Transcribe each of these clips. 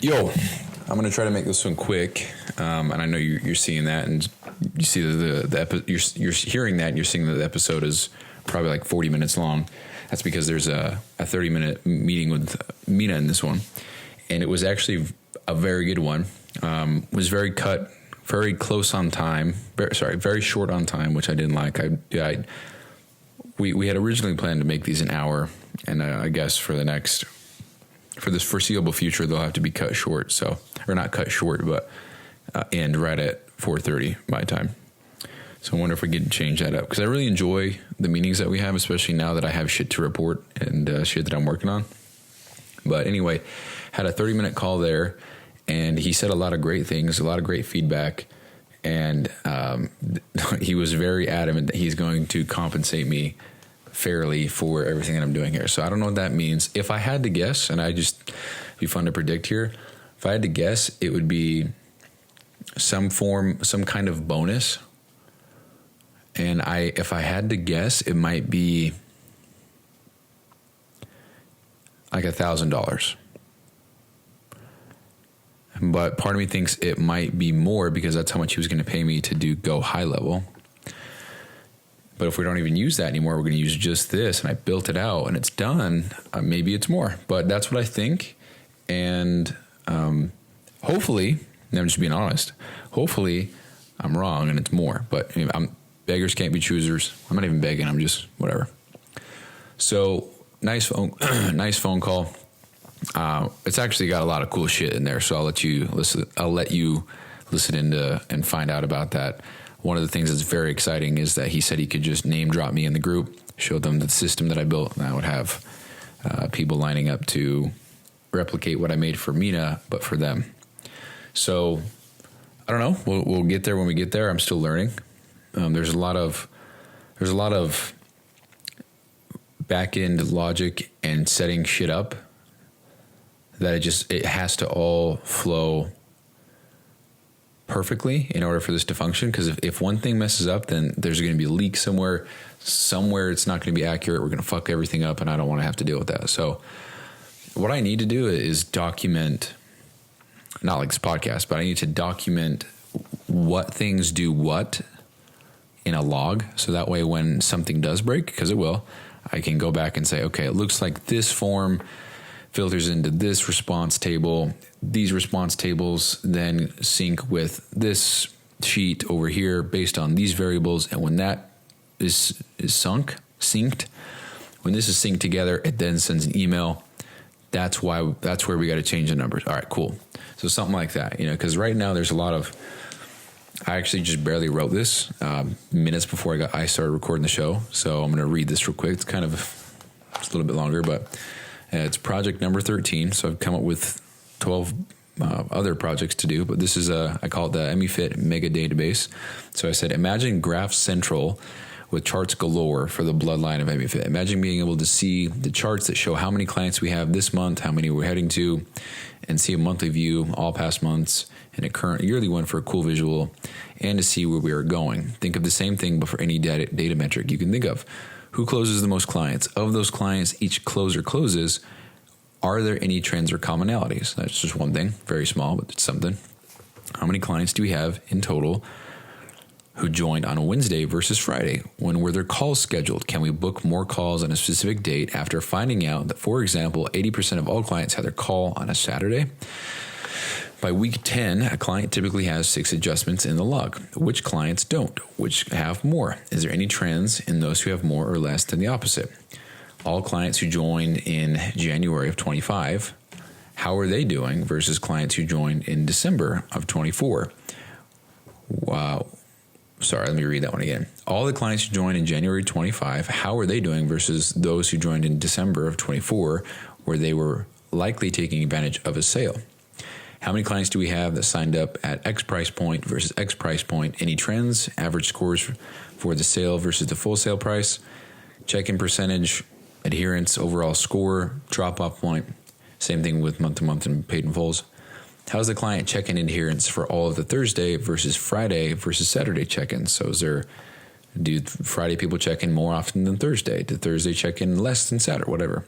Yo, I'm gonna try to make this one quick, and I know you're seeing that, and you see you're hearing that, and you're seeing that the episode is probably like 40 minutes long. That's because there's a 30-minute meeting with Mina in this one, and it was actually a very good one. Was very close on time. Very short on time, which I didn't like. We had originally planned to make these an hour, and I guess for this foreseeable future, they'll have to be cut short. So, or not cut short, but end right at 4:30 my time. So I wonder if we can change that up, because I really enjoy the meetings that we have, especially now that I have shit to report and shit that I'm working on. But anyway, had a 30-minute call there, and he said a lot of great things, a lot of great feedback, and he was very adamant that he's going to compensate me fairly for everything that I'm doing here. So I don't know what that means. If I had to guess, and it'd be fun to predict here, if I had to guess, it would be some kind of bonus. And if I had to guess, it might be like $1,000. But part of me thinks it might be more, because that's how much he was going to pay me to go high level. But if we don't even use that anymore, we're going to use just this, and I built it out and it's done, maybe it's more. But that's what I think. And hopefully, and I'm just being honest, hopefully I'm wrong and it's more. But beggars can't be choosers. I'm not even begging. I'm just whatever. So nice phone call. It's actually got a lot of cool shit in there. So I'll let you listen into and find out about that. One of the things that's very exciting is that he said he could just name drop me in the group, show them the system that I built, and I would have people lining up to replicate what I made for Mina, but for them. So I don't know. We'll get there when we get there. I'm still learning. There's a lot of back end logic and setting shit up that it has to all flow perfectly in order for this to function. Because if one thing messes up, then there's going to be a leak somewhere it's not going to be accurate. We're going to fuck everything up, and I don't want to have to deal with that. So what I need to do is document, not like this podcast, but I need to document what things do what in a log. So that way when something does break, because it will, I can go back and say, okay, it looks like this form filters into this response table. These response tables then sync with this sheet over here based on these variables. And when that is synced, when this is synced together, it then sends an email. That's where we got to change the numbers. All right, cool. So something like that, because right now there's a lot of, I actually just barely wrote this minutes before I started recording the show. So I'm going to read this real quick. It's a little bit longer, but it's project number 13. So I've come up with 12 other projects to do, but this is I call it the EmiFit Mega Database. So I said, imagine Graph Central with charts galore for the bloodline of EmiFit. Imagine being able to see the charts that show how many clients we have this month, how many we're heading to, and see a monthly view, all past months, and a current yearly one for a cool visual, and to see where we are going. Think of the same thing, but for any data metric you can think of. Who closes the most clients? Of those clients each closer closes, are there any trends or commonalities? That's just one thing, very small, but it's something. How many clients do we have in total who joined on a Wednesday versus Friday? When were their calls scheduled? Can we book more calls on a specific date after finding out that, for example, 80% of all clients had their call on a Saturday? By week 10, a client typically has 6 adjustments in the log. Which clients don't? Which have more? Is there any trends in those who have more or less than the opposite? All clients who joined in January of 25, how are they doing versus clients who joined in December of 24? Wow. Sorry, let me read that one again. All the clients who joined in January 25, how are they doing versus those who joined in December of 24, where they were likely taking advantage of a sale? How many clients do we have that signed up at X price point versus X price point? Any trends? Average scores for the sale versus the full sale price? Check-in percentage, adherence, overall score, drop-off point. Same thing with month-to-month and paid in fulls. How's the client check-in adherence for all of the Thursday versus Friday versus Saturday check-ins? So do Friday people check in more often than Thursday? Do Thursday check in less than Saturday? Whatever.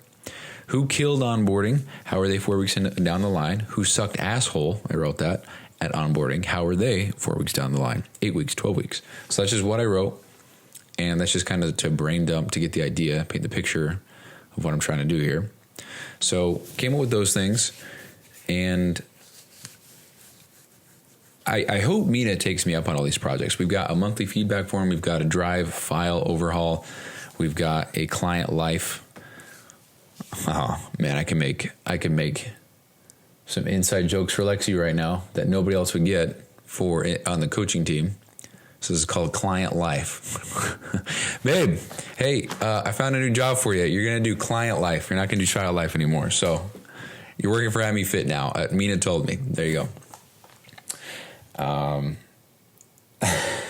Who killed onboarding? How are they 4 weeks down the line? Who sucked asshole? I wrote that at onboarding. How are they 4 weeks down the line? 8 weeks, 12 weeks. So that's just what I wrote. And that's just kind of to brain dump to get the idea, paint the picture of what I'm trying to do here. So came up with those things. And I hope Mina takes me up on all these projects. We've got a monthly feedback form. We've got a drive file overhaul. We've got a client life. Oh man, I can make some inside jokes for Lexi right now that nobody else would get for it on the coaching team. So this is called client life. Babe, hey, I found a new job for you. You're going to do client life. You're not going to do child life anymore. So you're working for Amy Fit now. Mina told me. There you go.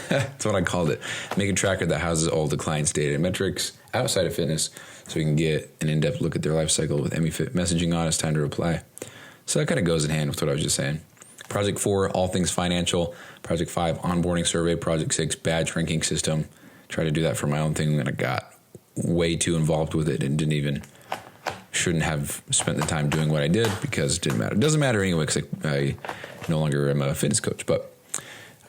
That's what I called it. Make a tracker that houses all the client's data and metrics outside of fitness so we can get an in-depth look at their life cycle with Amy Fit messaging on. It's time to reply. So that kind of goes in hand with what I was just saying. Project 4, all things financial. Project 5, onboarding survey. Project 6, badge ranking system. Try to do that for my own thing, and I got way too involved with it and shouldn't have spent the time doing what I did because it didn't matter. It doesn't matter anyway because I no longer am a fitness coach. But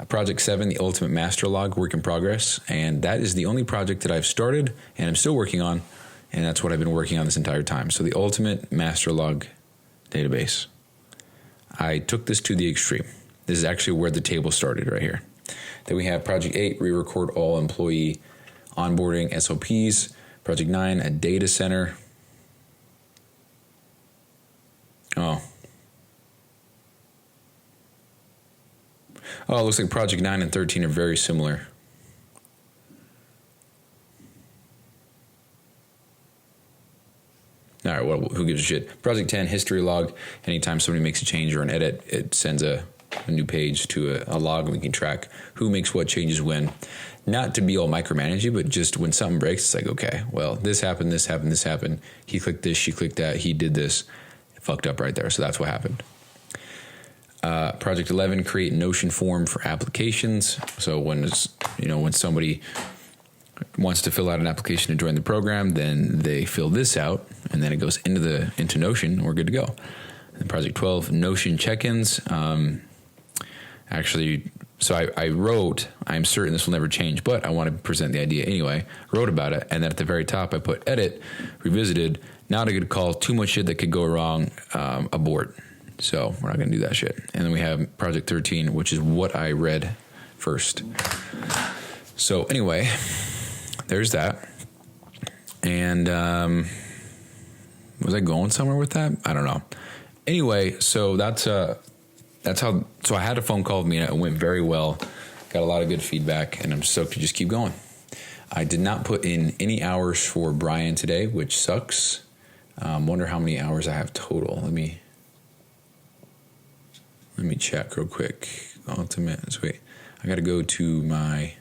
Project 7, the ultimate master log, work in progress. And that is the only project that I've started and I'm still working on. And that's what I've been working on this entire time. So the ultimate master log database. I took this to the extreme. This is actually where the table started right here. Then we have Project 8, re-record all employee onboarding SOPs. Project 9, a data center. Oh, it looks like Project 9 and 13 are very similar. All right, well, who gives a shit? Project 10, history log. Anytime somebody makes a change or an edit, it sends a new page to a log, and we can track who makes what changes when. Not to be all micromanaging, but just when something breaks, it's like, okay, well, this happened, this happened, this happened. He clicked this, she clicked that, he did this. It fucked up right there, so that's what happened. Project 11, create Notion form for applications. So when somebody wants to fill out an application to join the program, then they fill this out, and then it goes into Notion, and we're good to go. And Project 12, Notion check-ins. I wrote, I'm certain this will never change, but I want to present the idea anyway. Wrote about it, and then at the very top, I put edit, revisited, not a good call, too much shit that could go wrong, abort. So we're not going to do that shit. And then we have Project 13, which is what I read first. So anyway, there's that. And was I going somewhere with that? I don't know. Anyway, so that's how. So I had a phone call with Mina. It went very well. Got a lot of good feedback, and I'm stoked to just keep going. I did not put in any hours for Brian today, which sucks. Wonder how many hours I have total. Let me check real quick. Ultimate. So wait, I got to go to my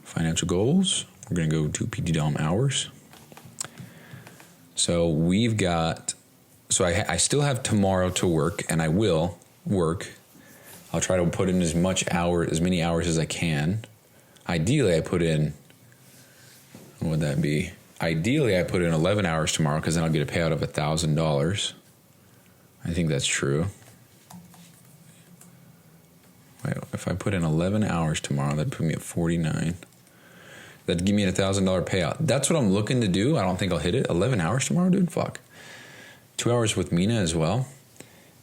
financial goals. We're going to go to PT Dom hours. So we've got, I still have tomorrow to work, and I will work. I'll try to put in as many hours as I can. Ideally, I put in, what would that be? Ideally, I put in 11 hours tomorrow because then I'll get a payout of $1,000. I think that's true. Wait, if I put in 11 hours tomorrow, that'd put me at 49. That'd give me a $1,000 payout. That's what I'm looking to do. I don't think I'll hit it. 11 hours tomorrow, dude? Fuck. 2 hours with Mina as well.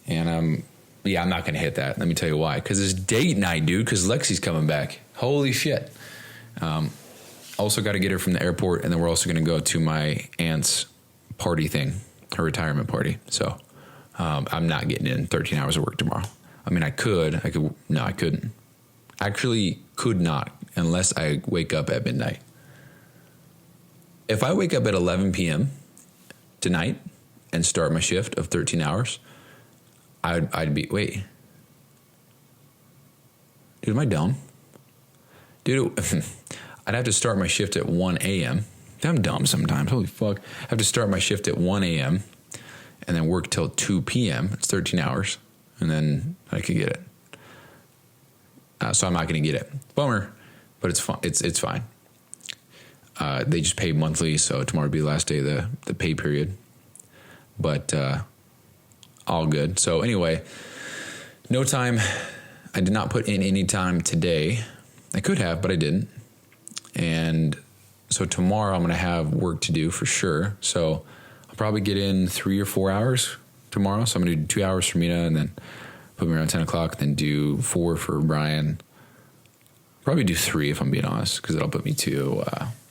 And I'm not going to hit that. Let me tell you why. Because it's date night, dude, because Lexi's coming back. Holy shit. Also got to get her from the airport, and then we're also going to go to my aunt's party thing, her retirement party. So I'm not getting in 13 hours of work tomorrow. I mean, I could. No, I couldn't. Actually, could not unless I wake up at midnight. If I wake up at 11 p.m. tonight and start my shift of 13 hours, I'd be, wait. Dude, am I dumb? Dude, I'd have to start my shift at 1 a.m. I'm dumb sometimes. Holy fuck. I have to start my shift at 1 a.m. and then work till 2 p.m. It's 13 hours. And then I could get it. So I'm not going to get it. Bummer, but it's fine. It's fine. They just pay monthly, so tomorrow will be the last day of the pay period. But all good. So anyway, no time. I did not put in any time today. I could have, but I didn't. And so tomorrow I'm going to have work to do for sure. So I'll probably get in 3 or 4 hours tomorrow. So I'm going to do 2 hours for Mina and then put me around 10 o'clock, then do 4 for Brian. Probably do 3 if I'm being honest, because that'll put me to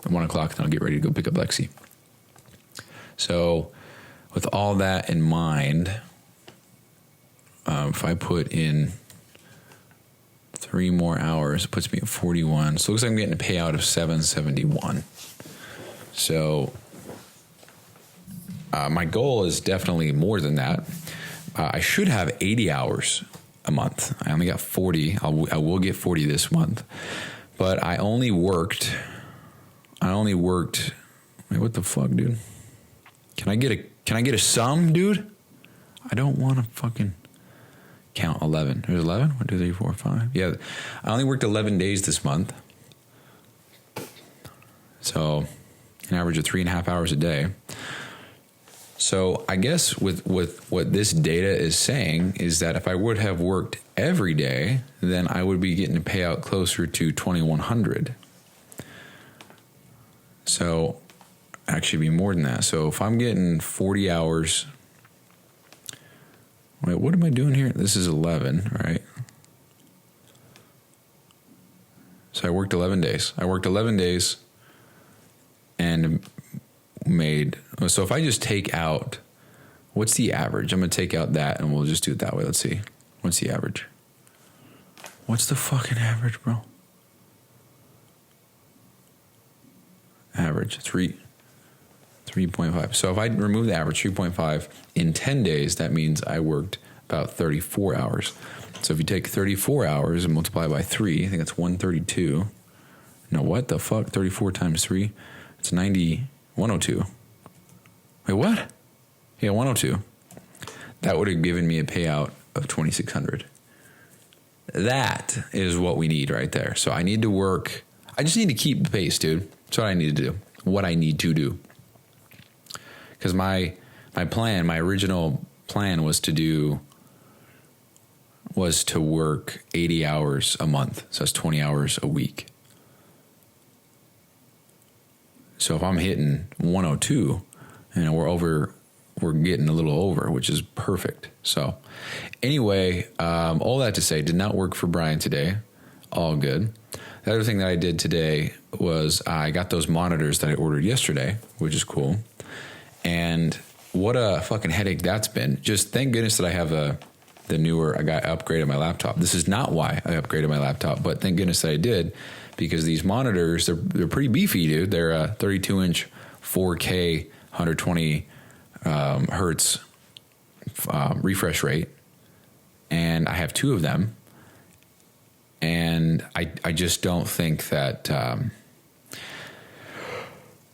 1 o'clock, then I'll get ready to go pick up Lexi. So with all that in mind, if I put in 3 more hours, it puts me at 41. So it looks like I'm getting a payout of $771. So my goal is definitely more than that. I should have 80 hours a month. I only got 40. I will get 40 this month. But I only worked. Wait, what the fuck, dude? Can I get a sum, dude? I don't want to fucking count 11. There's 11? 1, 2, 3, 4, 5. Yeah, I only worked 11 days this month. So an average of 3.5 hours a day. So I guess with what this data is saying is that if I would have worked every day, then I would be getting a payout closer to 2,100. So actually be more than that. So if I'm getting 40 hours, wait, what am I doing here? This is 11, right? So I worked 11 days. And made, so if I just take out, what's the average? I'm going to take out that and we'll just do it that way. Let's see. What's the average? What's the fucking average, bro? Average, 3.5. So if I remove the average, 3.5, in 10 days, that means I worked about 34 hours. So if you take 34 hours and multiply by 3, I think that's 132. No, what the fuck? 34 times 3? It's 102. Wait, what? Yeah, 102. That would have given me a payout of 2,600. That is what we need right there. So I need to work. I just need to keep the pace, dude. That's what I need to do. What I need to do. Because my original plan was to work 80 hours a month. So that's 20 hours a week. So if I'm hitting 102, we're getting a little over, which is perfect. So anyway, all that to say, did not work for Brian today. All good. The other thing that I did today was I got those monitors that I ordered yesterday, which is cool. And what a fucking headache that's been. Just thank goodness that I have I upgraded my laptop. This is not why I upgraded my laptop, but thank goodness that I did, because these monitors, they're pretty beefy, dude. They're a 32-inch 4K 120 hertz refresh rate, and I have 2 of them. And I just don't think that.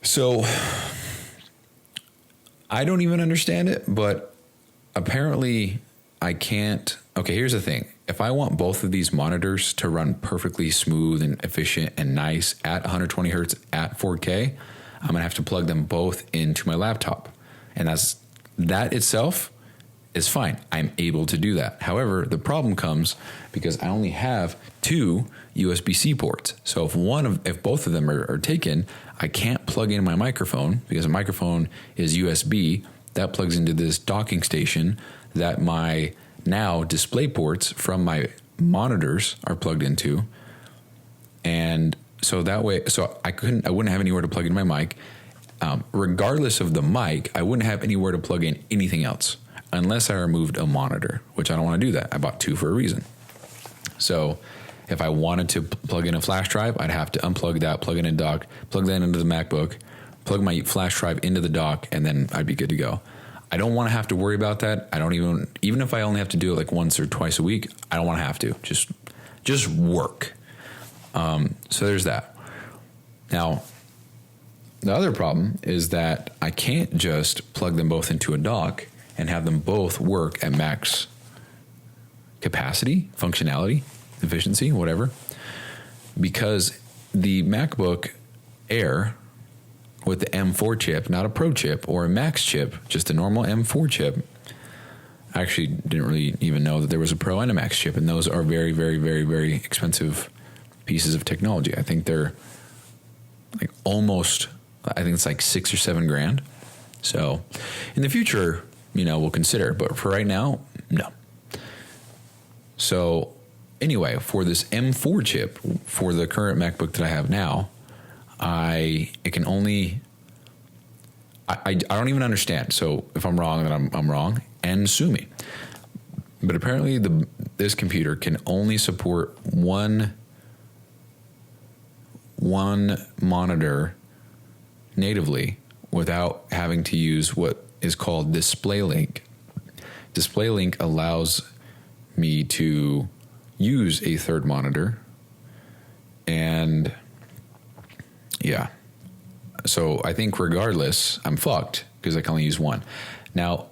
So I don't even understand it, but apparently I can't. Okay, here's the thing. If I want both of these monitors to run perfectly smooth and efficient and nice at 120 hertz at 4K, I'm going to have to plug them both into my laptop. And that itself is fine. I'm able to do that. However, the problem comes because I only have 2 USB-C ports. So if both of them are taken, I can't plug in my microphone because the microphone is USB. That plugs into this docking station that my now display ports from my monitors are plugged into. And so that way, so I wouldn't have anywhere to plug in my mic. Regardless of the mic, I wouldn't have anywhere to plug in anything else unless I removed a monitor, which I don't want to do that. I bought 2 for a reason. So if I wanted to plug in a flash drive, I'd have to unplug that, plug in a dock, plug that into the MacBook, plug my flash drive into the dock, and then I'd be good to go. I don't want to have to worry about that. I don't even if I only have to do it like once or twice a week, I don't want to have to. Just work. So there's that. Now, the other problem is that I can't just plug them both into a dock and have them both work at max capacity, functionality, efficiency, whatever, because the MacBook Air with the M4 chip, not a Pro chip or a Max chip, just a normal M4 chip. I actually didn't really even know that there was a Pro and a Max chip, and those are very, very, very, very expensive pieces of technology. I think they're like I think it's like $6 or $7 grand. So in the future, we'll consider, but for right now, no. So anyway, for this M4 chip, for the current MacBook that I have now, I don't even understand. So if I'm wrong, then I'm wrong, and sue me. But apparently this computer can only support one monitor natively without having to use what is called DisplayLink. DisplayLink allows me to use a third monitor, and yeah. So I think regardless, I'm fucked because I can only use one. Now,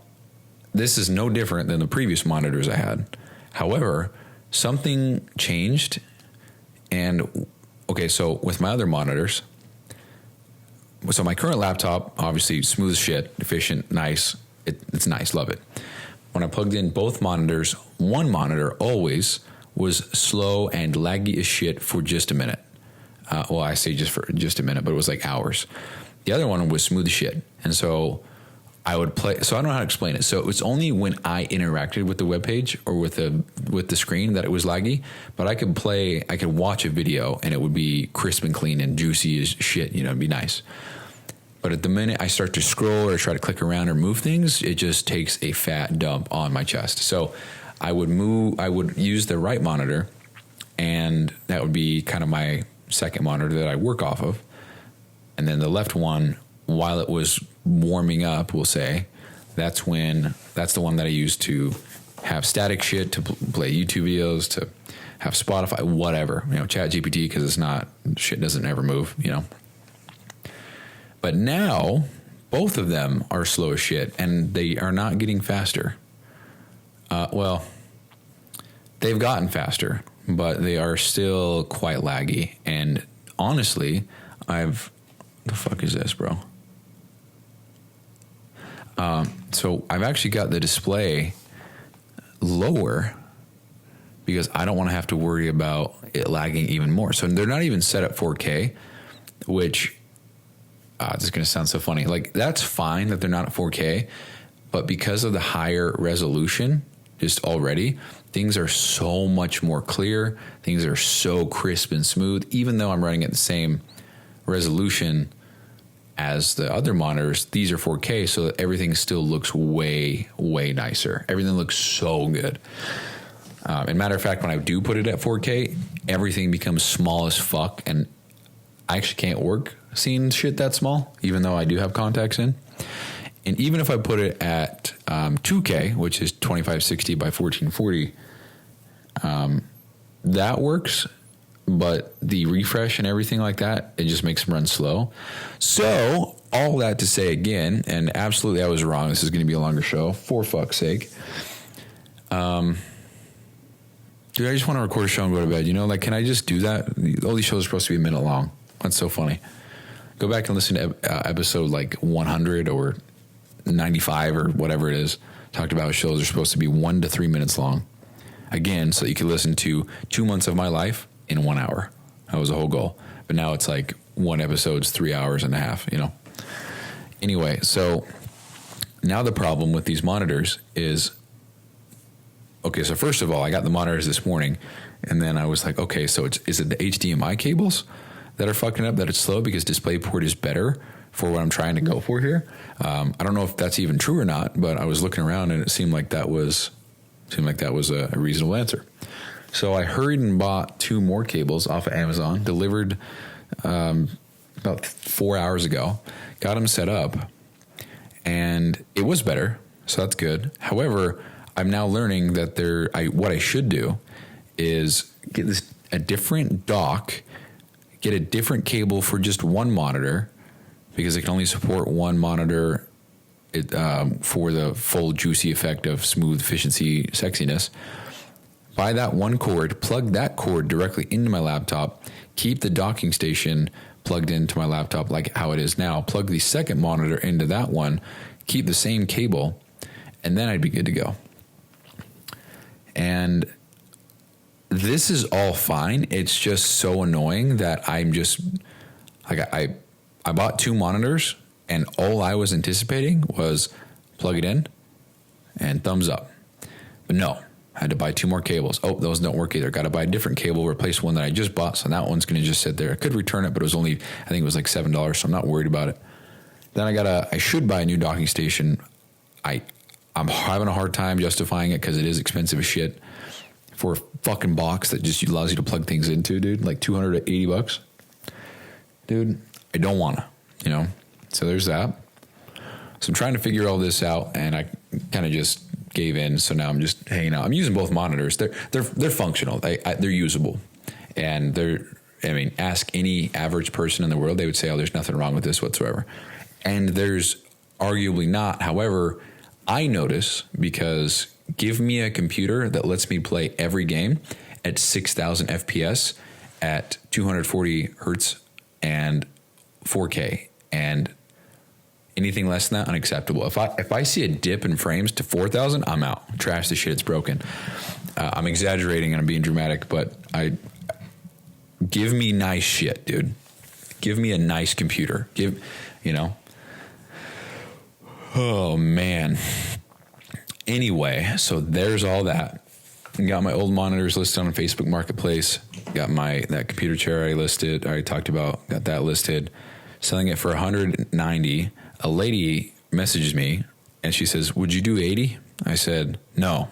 this is no different than the previous monitors I had. However, something changed, and okay, so with my other monitors, so my current laptop, obviously smooth as shit, efficient, nice. It's nice, love it. When I plugged in both monitors, one monitor always was slow and laggy as shit for just a minute. Well, I say just a minute, but it was like hours. The other one was smooth as shit. And so I would play, so I don't know how to explain it. So it was only when I interacted with the web page or with the screen that it was laggy, but I could watch a video and it would be crisp and clean and juicy as shit, it'd be nice. But at the minute I start to scroll or try to click around or move things, it just takes a fat dump on my chest. So I would use the right monitor, and that would be kind of my second monitor that I work off of. And then the left one, while it was warming up, we'll say, that's the one that I use to have static shit, to play YouTube videos, to have Spotify, whatever, chat GPT, because shit doesn't ever move, But now both of them are slow as shit, and they are not getting faster. Well, they've gotten faster, but they are still quite laggy. And honestly, the fuck is this, bro? So I've actually got the display lower because I don't want to have to worry about it lagging even more. So they're not even set at 4K, which this is going to sound so funny. Like, that's fine that they're not at 4K, but because of the higher resolution, just already, things are so much more clear. Things are so crisp and smooth, even though I'm running at the same resolution as the other monitors. These are 4K, so that everything still looks way, way nicer. Everything looks so good. And matter of fact, when I do put it at 4K, everything becomes small as fuck, and I actually can't work seeing shit that small, even though I do have contacts in. And even if I put it at 2K, which is 2560 by 1440, that works. But the refresh and everything like that, it just makes them run slow. So all that to say again, and absolutely I was wrong. This is going to be a longer show, for fuck's sake. Dude, I just want to record a show and go to bed. Can I just do that? All these shows are supposed to be a minute long. That's so funny. Go back and listen to episode like 100 or 95 or whatever it is. Talked about shows are supposed to be 1 to 3 minutes long. Again, so you can listen to 2 months of my life in 1 hour. That was the whole goal. But now it's like one episode's 3 hours and a half, Anyway, so now the problem with these monitors is, okay, so first of all, I got the monitors this morning, and then I was like, okay, so is it the HDMI cables that are fucking up, that it's slow because DisplayPort is better for what I'm trying to go for here? I don't know if that's even true or not, but I was looking around and it seemed like that was a reasonable answer. So I hurried and bought 2 more cables off of Amazon, delivered about 4 hours ago, got them set up, and it was better, so that's good. However, I'm now learning that what I should do is get a different dock, get a different cable for just one monitor, because it can only support one monitor for the full juicy effect of smooth, efficiency, sexiness. Buy that one cord, plug that cord directly into my laptop, keep the docking station plugged into my laptop like how it is now, plug the second monitor into that one, keep the same cable, and then I'd be good to go. And this is all fine. It's just so annoying that I'm just like, I bought 2 monitors and all I was anticipating was plug it in and thumbs up. But no, I had to buy 2 more cables. Oh, those don't work either. Got to buy a different cable, replace one that I just bought. So that one's going to just sit there. I could return it, but it was only, I think it was like $7. So I'm not worried about it. Then I should buy a new docking station. I'm having a hard time justifying it because it is expensive as shit for a fucking box that just allows you to plug things into, dude. Like $280. Dude, I don't want to, So there's that. So I'm trying to figure all this out, and I kind of just gave in. So now I'm just hanging out. I'm using both monitors. They're functional. They're usable, and ask any average person in the world, they would say, "Oh, there's nothing wrong with this whatsoever," and there's arguably not. However, I notice because give me a computer that lets me play every game at 6,000 FPS at 240 hertz and 4K, and anything less than that, unacceptable. If I see a dip in frames to 4,000, I'm out. Trash the shit. It's broken. I'm exaggerating and I'm being dramatic, but give me nice shit, dude. Give me a nice computer. Oh man. Anyway, so there's all that. Got my old monitors listed on Facebook Marketplace. Got that computer chair I listed. I already talked about. Got that listed. Selling it for $190. A lady messages me and she says, "Would you do 80?" I said, "No."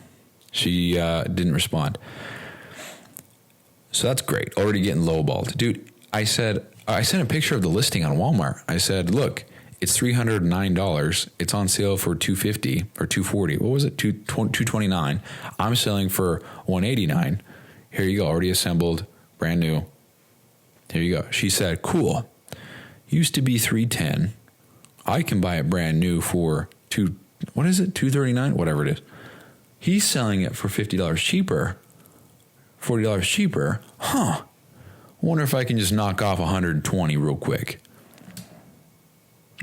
She didn't respond. So that's great. Already getting lowballed. Dude, I sent a picture of the listing on Walmart. I said, "Look, it's $309. It's on sale for $250 or $240. What was it? $229. I'm selling for $189. Here you go. Already assembled, brand new. Here you go." She said, "Cool. Used to be $310. I can buy it brand new for $239, whatever it is. He's selling it for $50 cheaper, $40 cheaper. Huh. Wonder if I can just knock off 120 real quick.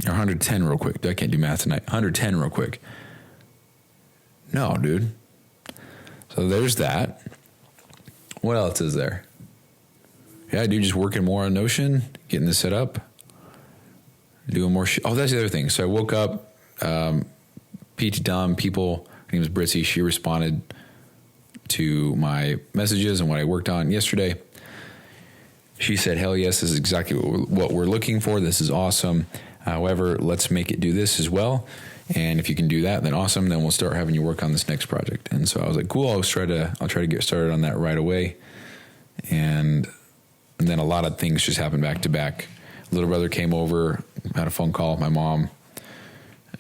Or 110 real quick. I can't do math tonight. 110 real quick." No, dude. So there's that. What else is there? Yeah, dude, just working more on Notion, getting this set up, doing more shit. Oh, that's the other thing. So I woke up, PT Dumb people, her name was Britzy. She responded to my messages and what I worked on yesterday. She said, "Hell yes, this is exactly what we're looking for. This is awesome. However, let's make it do this as well. And if you can do that, then awesome. Then we'll start having you work on this next project." And so I was like, cool. I'll try to get started on that right away. And then a lot of things just happened back to back. Little brother came over, had a phone call. My mom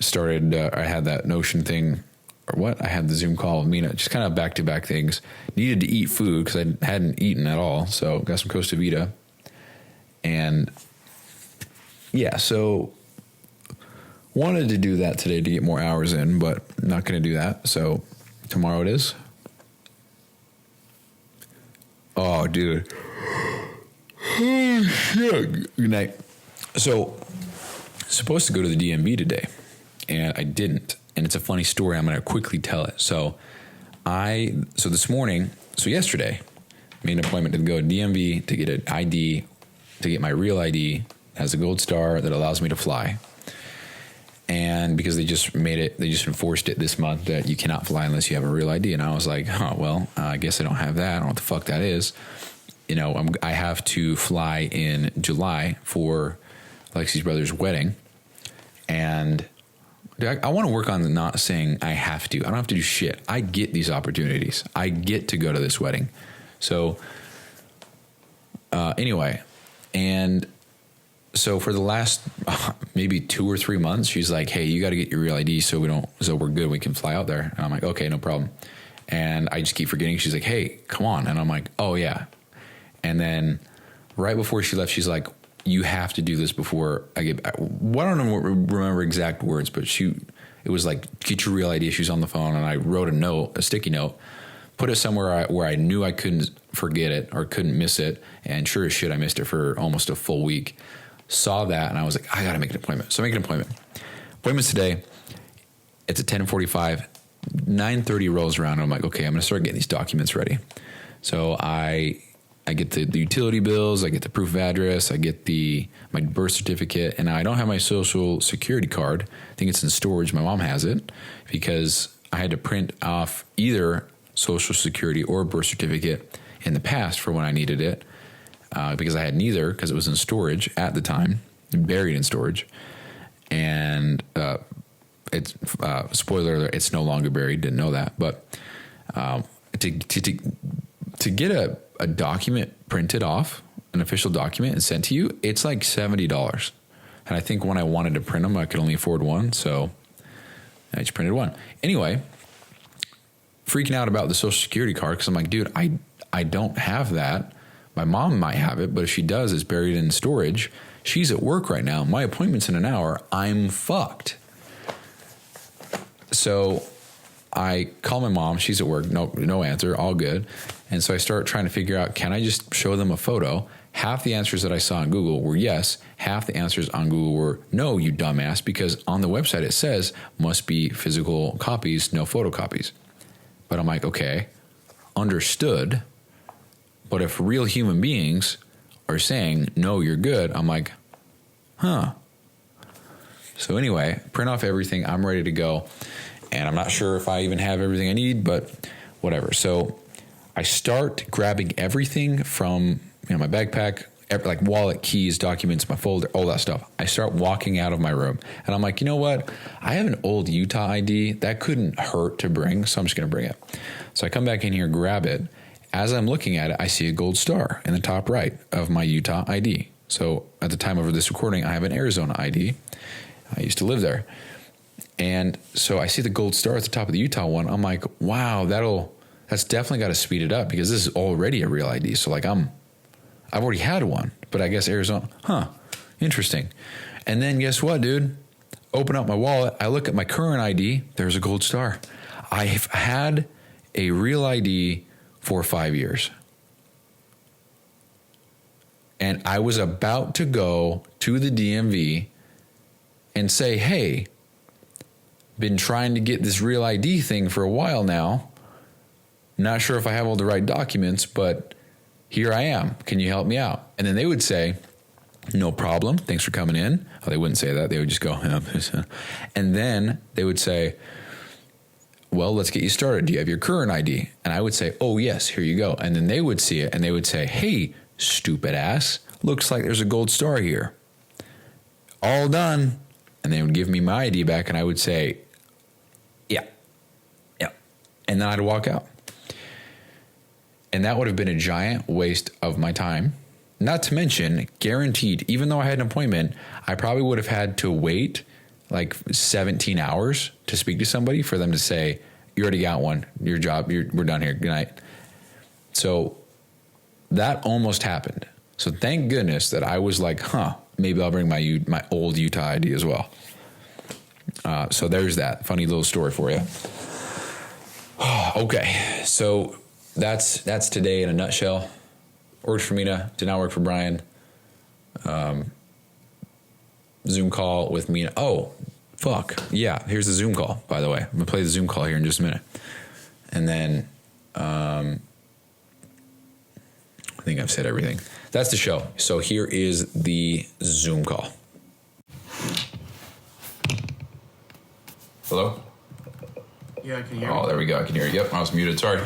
started, I had that Notion thing, or what? I had the Zoom call with Mina, just kind of back to back things. Needed to eat food because I hadn't eaten at all. So got some Costa Vida. And yeah, so wanted to do that today to get more hours in, but not going to do that. So tomorrow it is. Oh, dude. Oh, shit. Good night. So supposed to go to the DMV today, and I didn't. And it's a funny story. I'm going to quickly tell it. So this morning, yesterday, made an appointment to go to DMV to get an ID, to get my real ID. Has a gold star that allows me to fly. And because they just enforced it this month that you cannot fly unless you have a real ID. And I was like, I guess I don't have that. I don't know what the fuck that is. I have to fly in July for Lexi's brother's wedding. And I want to work on not saying I have to. I don't have to do shit. I get these opportunities. I get to go to this wedding. So anyway, and so for the last maybe 2 or 3 months, she's like, "Hey, you got to get your real ID so we're good. We can fly out there." And I'm like, "Okay, no problem." And I just keep forgetting. She's like, "Hey, come on." And I'm like, "Oh yeah." And then right before she left, she's like, "You have to do this before I get back." Well, I don't remember exact words, but it was like, "Get your real ID." She was on the phone, and I wrote a sticky note, put it somewhere where I knew I couldn't forget it or couldn't miss it. And sure as shit, I missed it for almost a full week. Saw that and I was like, I got to make an appointment. So I make an appointment. Appointment's today. It's at 10:45. 9:30 rolls around. And I'm like, okay, I'm going to start getting these documents ready. So I get the utility bills. I get the proof of address. I get my birth certificate. And I don't have my social security card. I think it's in storage. My mom has it because I had to print off either social security or birth certificate in the past for when I needed it because I had neither because it was in storage at the time, buried in storage. And it's spoiler alert, it's no longer buried. Didn't know that. But to get a document printed off, an official document and sent to you, it's like $70. And I think when I wanted to print them, I could only afford one. So I just printed one. Anyway, freaking out about the social security card because I'm like, dude, I don't have that. My mom might have it, but if she does, it's buried in storage. She's at work right now. My appointment's in an hour. I'm fucked. So I call my mom. She's at work. No answer. All good. And so I start trying to figure out, can I just show them a photo? Half the answers that I saw on Google were yes. Half the answers on Google were no, you dumbass, because on the website it says must be physical copies, no photocopies. But I'm like, okay, understood. But if real human beings are saying, no, you're good, I'm like, huh. So anyway, print off everything. I'm ready to go. And I'm not sure if I even have everything I need, but whatever. So I start grabbing everything from my backpack, like wallet, keys, documents, my folder, all that stuff. I start walking out of my room. And I'm like, you know what? I have an old Utah ID. That couldn't hurt to bring, so I'm just going to bring it. So I come back in here, grab it. As I'm looking at it, I see a gold star in the top right of my Utah ID. So at the time of this recording, I have an Arizona ID. I used to live there. And so I see the gold star at the top of the Utah one. I'm like, wow, that's definitely got to speed it up because this is already a real ID. So like I've already had one, but I guess Arizona, interesting. And then guess what, dude? Open up my wallet. I look at my current ID. There's a gold star. I've had a real ID for 5 years. And I was about to go to the DMV and say, hey, been trying to get this real ID thing for a while now. Not sure if I have all the right documents, but here I am. Can you help me out? And then they would say, no problem. Thanks for coming in. Oh, they wouldn't say that. They would just go, and then they would say, well, let's get you started. Do you have your current ID? And I would say, oh, yes, here you go. And then they would see it and they would say, hey, stupid ass, looks like there's a gold star here. All done. And they would give me my ID back and I would say, yeah. And then I'd walk out. And that would have been a giant waste of my time. Not to mention, guaranteed, even though I had an appointment, I probably would have had to wait like 17 hours to speak to somebody for them to say, you already got one, your job, we're done here, good night. So that almost happened. So thank goodness that I was like, maybe I'll bring my old Utah ID as well. So there's that funny little story for you. Okay, so that's today in a nutshell. Worked for Mina, did not work for Brian. Zoom call with Mina. Oh, fuck. Yeah, here's the Zoom call, by the way. I'm going to play the Zoom call here in just a minute. And then I think I've said everything. That's the show. So here is the Zoom call. Hello? Yeah, I can hear you. Oh, there we go. I can hear you. Yep, I was muted. Sorry.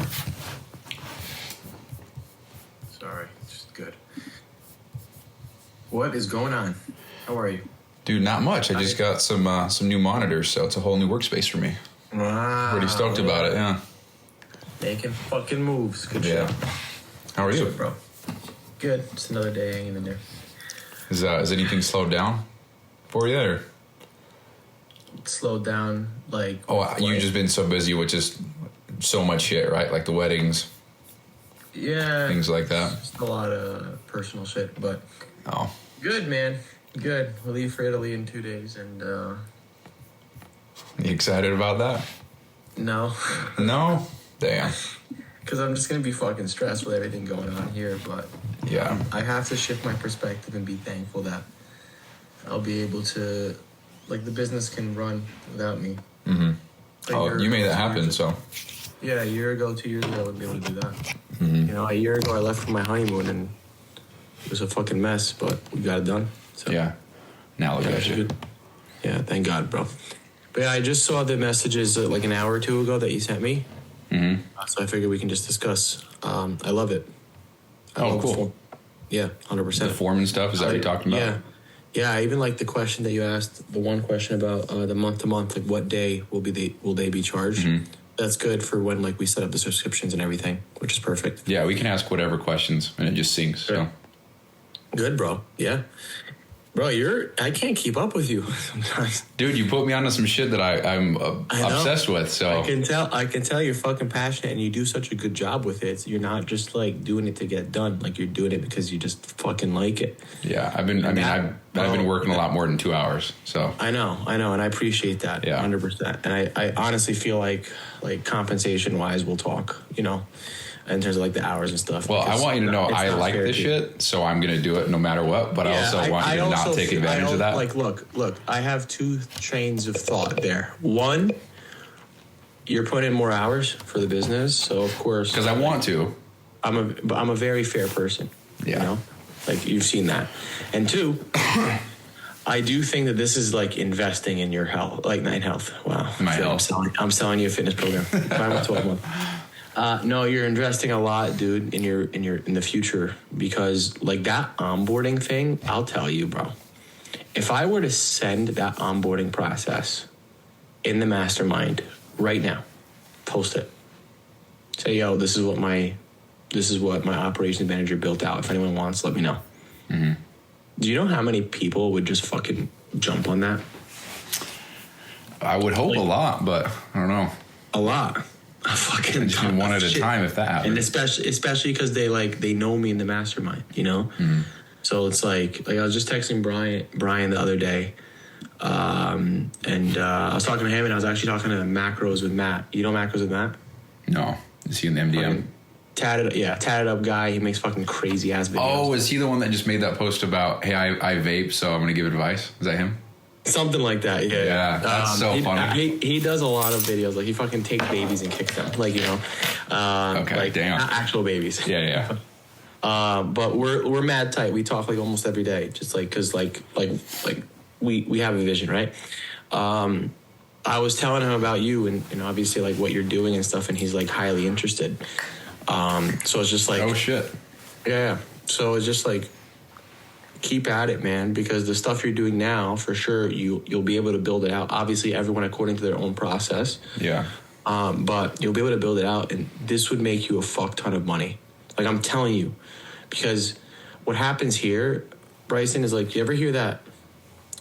Sorry. Just good. What is going on? How are you? Dude, not much. I just got some new monitors, so it's a whole new workspace for me. Wow. Pretty stoked about it, yeah. Making fucking moves. Good Yeah. shit. How are you? Good, bro. Good. Just another day hanging in there. Is anything slowed down for you, or? Slowed down, like... Oh, you've just been so busy with just so much shit, right? Like the weddings. Yeah. Things like that. Just a lot of personal shit, but... Oh. Good, man. Good. We'll leave for Italy in 2 days, and... You excited about that? No. No? Damn. because I'm just gonna be fucking stressed with everything going on here. But Yeah. I have to shift my perspective and be thankful that I'll be able to, like, the business can run without me. Mm-hmm. Oh, you made that happen, so. Yeah, a year ago, 2 years ago, I wouldn't be able to do that. Mm-hmm. You know, a year ago, I left for my honeymoon, and it was a fucking mess, but we got it done. So. Yeah. Now look at you. Yeah, thank God, bro. But yeah, I just saw the messages like an hour or two ago that you sent me. Mm-hmm. So I figured we can just discuss. I love it. I love cool. Yeah, 100%. The form and stuff, is that what you're talking about? Yeah. Yeah, I even like the question that you asked, the one question about the month to month, like what day will they be charged? Mm-hmm. That's good for when like we set up the subscriptions and everything, which is perfect. Yeah, we can ask whatever questions and it just syncs. So. Good, bro. Yeah. Bro, I can't keep up with you sometimes. Dude, you put me onto some shit that I'm obsessed with. So I can tell you're fucking passionate and you do such a good job with it. You're not just like doing it to get done. Like you're doing it because you just fucking like it. Yeah, I've been working a lot more than 2 hours. So I know, and I appreciate that. Yeah. 100%. And I honestly feel like compensation wise, we'll talk. You know, in terms of like the hours and stuff. Well, I want you to know I like this shit, so I'm going to do it no matter what. But I also want you to not take advantage of that. Like, look, I have two trains of thought there. One, you're putting in more hours for the business, so of course, because I want to. I'm a very fair person. Yeah. You know, like you've seen that. And two, I do think that this is like investing in your health, like in health. Wow, my health. I'm selling you a fitness program. 12 months. No, you're investing a lot, dude, in the future, because like that onboarding thing, I'll tell you, bro. If I were to send that onboarding process in the mastermind right now, post it. Say, yo, this is what my operations manager built out. If anyone wants, let me know. Mm-hmm. Do you know how many people would just fucking jump on that? I would hope a lot, but I don't know. A lot. I fucking just one at a time if that happens. And especially because they know me in the mastermind, you know? Mm-hmm. So it's like I was just texting Brian the other day, and I was talking to him, and I was actually talking to Macros with Matt. You know Macros with Matt? No. Is he in the MDM? Tatted up guy. He makes fucking crazy ass videos. Oh, is he the one that just made that post about, hey, I vape, so I'm going to give advice? Is that him? Something like that, yeah. Yeah, that's so funny. He does a lot of videos. Like, he fucking takes babies and kicks them. Like, you know. Okay, like, damn. Actual babies. Yeah. But we're mad tight. We talk, like, almost every day. Just, like, because, like we have a vision, right? I was telling him about you and obviously, like, what you're doing and stuff, and he's, like, highly interested. So it's just, like... Oh, shit. Yeah. So it's just, like... Keep at it, man, because the stuff you're doing now, for sure, you'll be able to build it out. Obviously, everyone according to their own process. Yeah. But you'll be able to build it out, and this would make you a fuck ton of money. Like, I'm telling you. Because what happens here, Bryson, is like, you ever hear that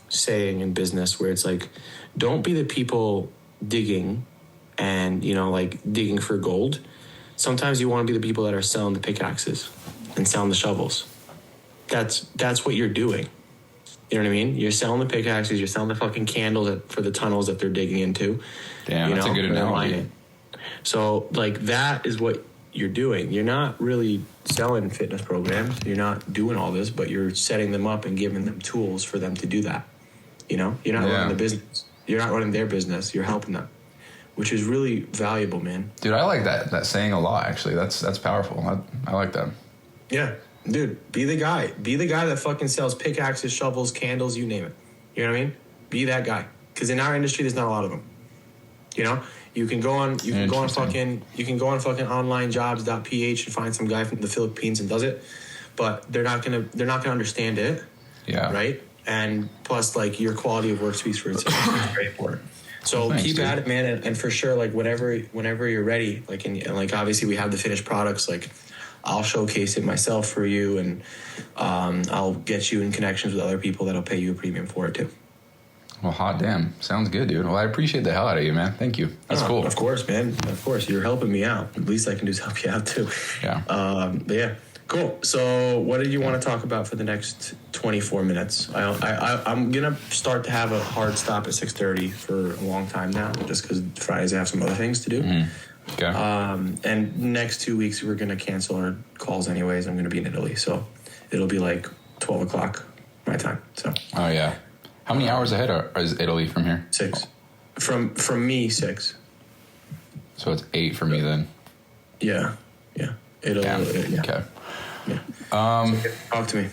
saying in business where it's like, don't be the people digging and, like digging for gold. Sometimes you want to be the people that are selling the pickaxes and selling the shovels. That's what you're doing. You know what I mean? You're selling the pickaxes, you're selling the fucking candles for the tunnels that they're digging into. Damn, that's a good analogy. So, like, that is what you're doing. You're not really selling fitness programs. You're not doing all this, but you're setting them up and giving them tools for them to do that. You know? You're not running the business. You're not running their business. You're helping them, which is really valuable, man. Dude, I like that saying a lot, actually. That's powerful. I like that. Yeah. Dude, be the guy. Be the guy that fucking sells pickaxes, shovels, candles, you name it. You know what I mean? Be that guy. Because in our industry, there's not a lot of them. You know, you can go on fucking onlinejobs.ph and find some guy from the Philippines and does it, but they're not gonna understand it. Yeah. Right. And plus, like, your quality of work speaks for itself. It's very important. So thanks, keep at it, man, and for sure, like, whenever you're ready, like, and like, obviously we have the finished products, like, I'll showcase it myself for you, and I'll get you in connections with other people that'll pay you a premium for it too. Well, hot damn. Sounds good, dude. Well, I appreciate the hell out of you, man. Thank you. That's cool. Of course, man. Of course. You're helping me out. The least I can do is help you out too. Yeah. But yeah. Cool. So what did you want to talk about for the next 24 minutes? I'm going to start to have a hard stop at 6:30 for a long time now, just because Fridays I have some other things to do. Mm-hmm. Okay. And next 2 weeks we're gonna cancel our calls anyways. I'm gonna be in Italy, so it'll be like 12 o'clock my time. So. Oh yeah. How many hours ahead is Italy from here? 6. From me, 6. So it's 8 for me then. Yeah. It'll. Yeah. Yeah. Okay. Yeah. So talk to me.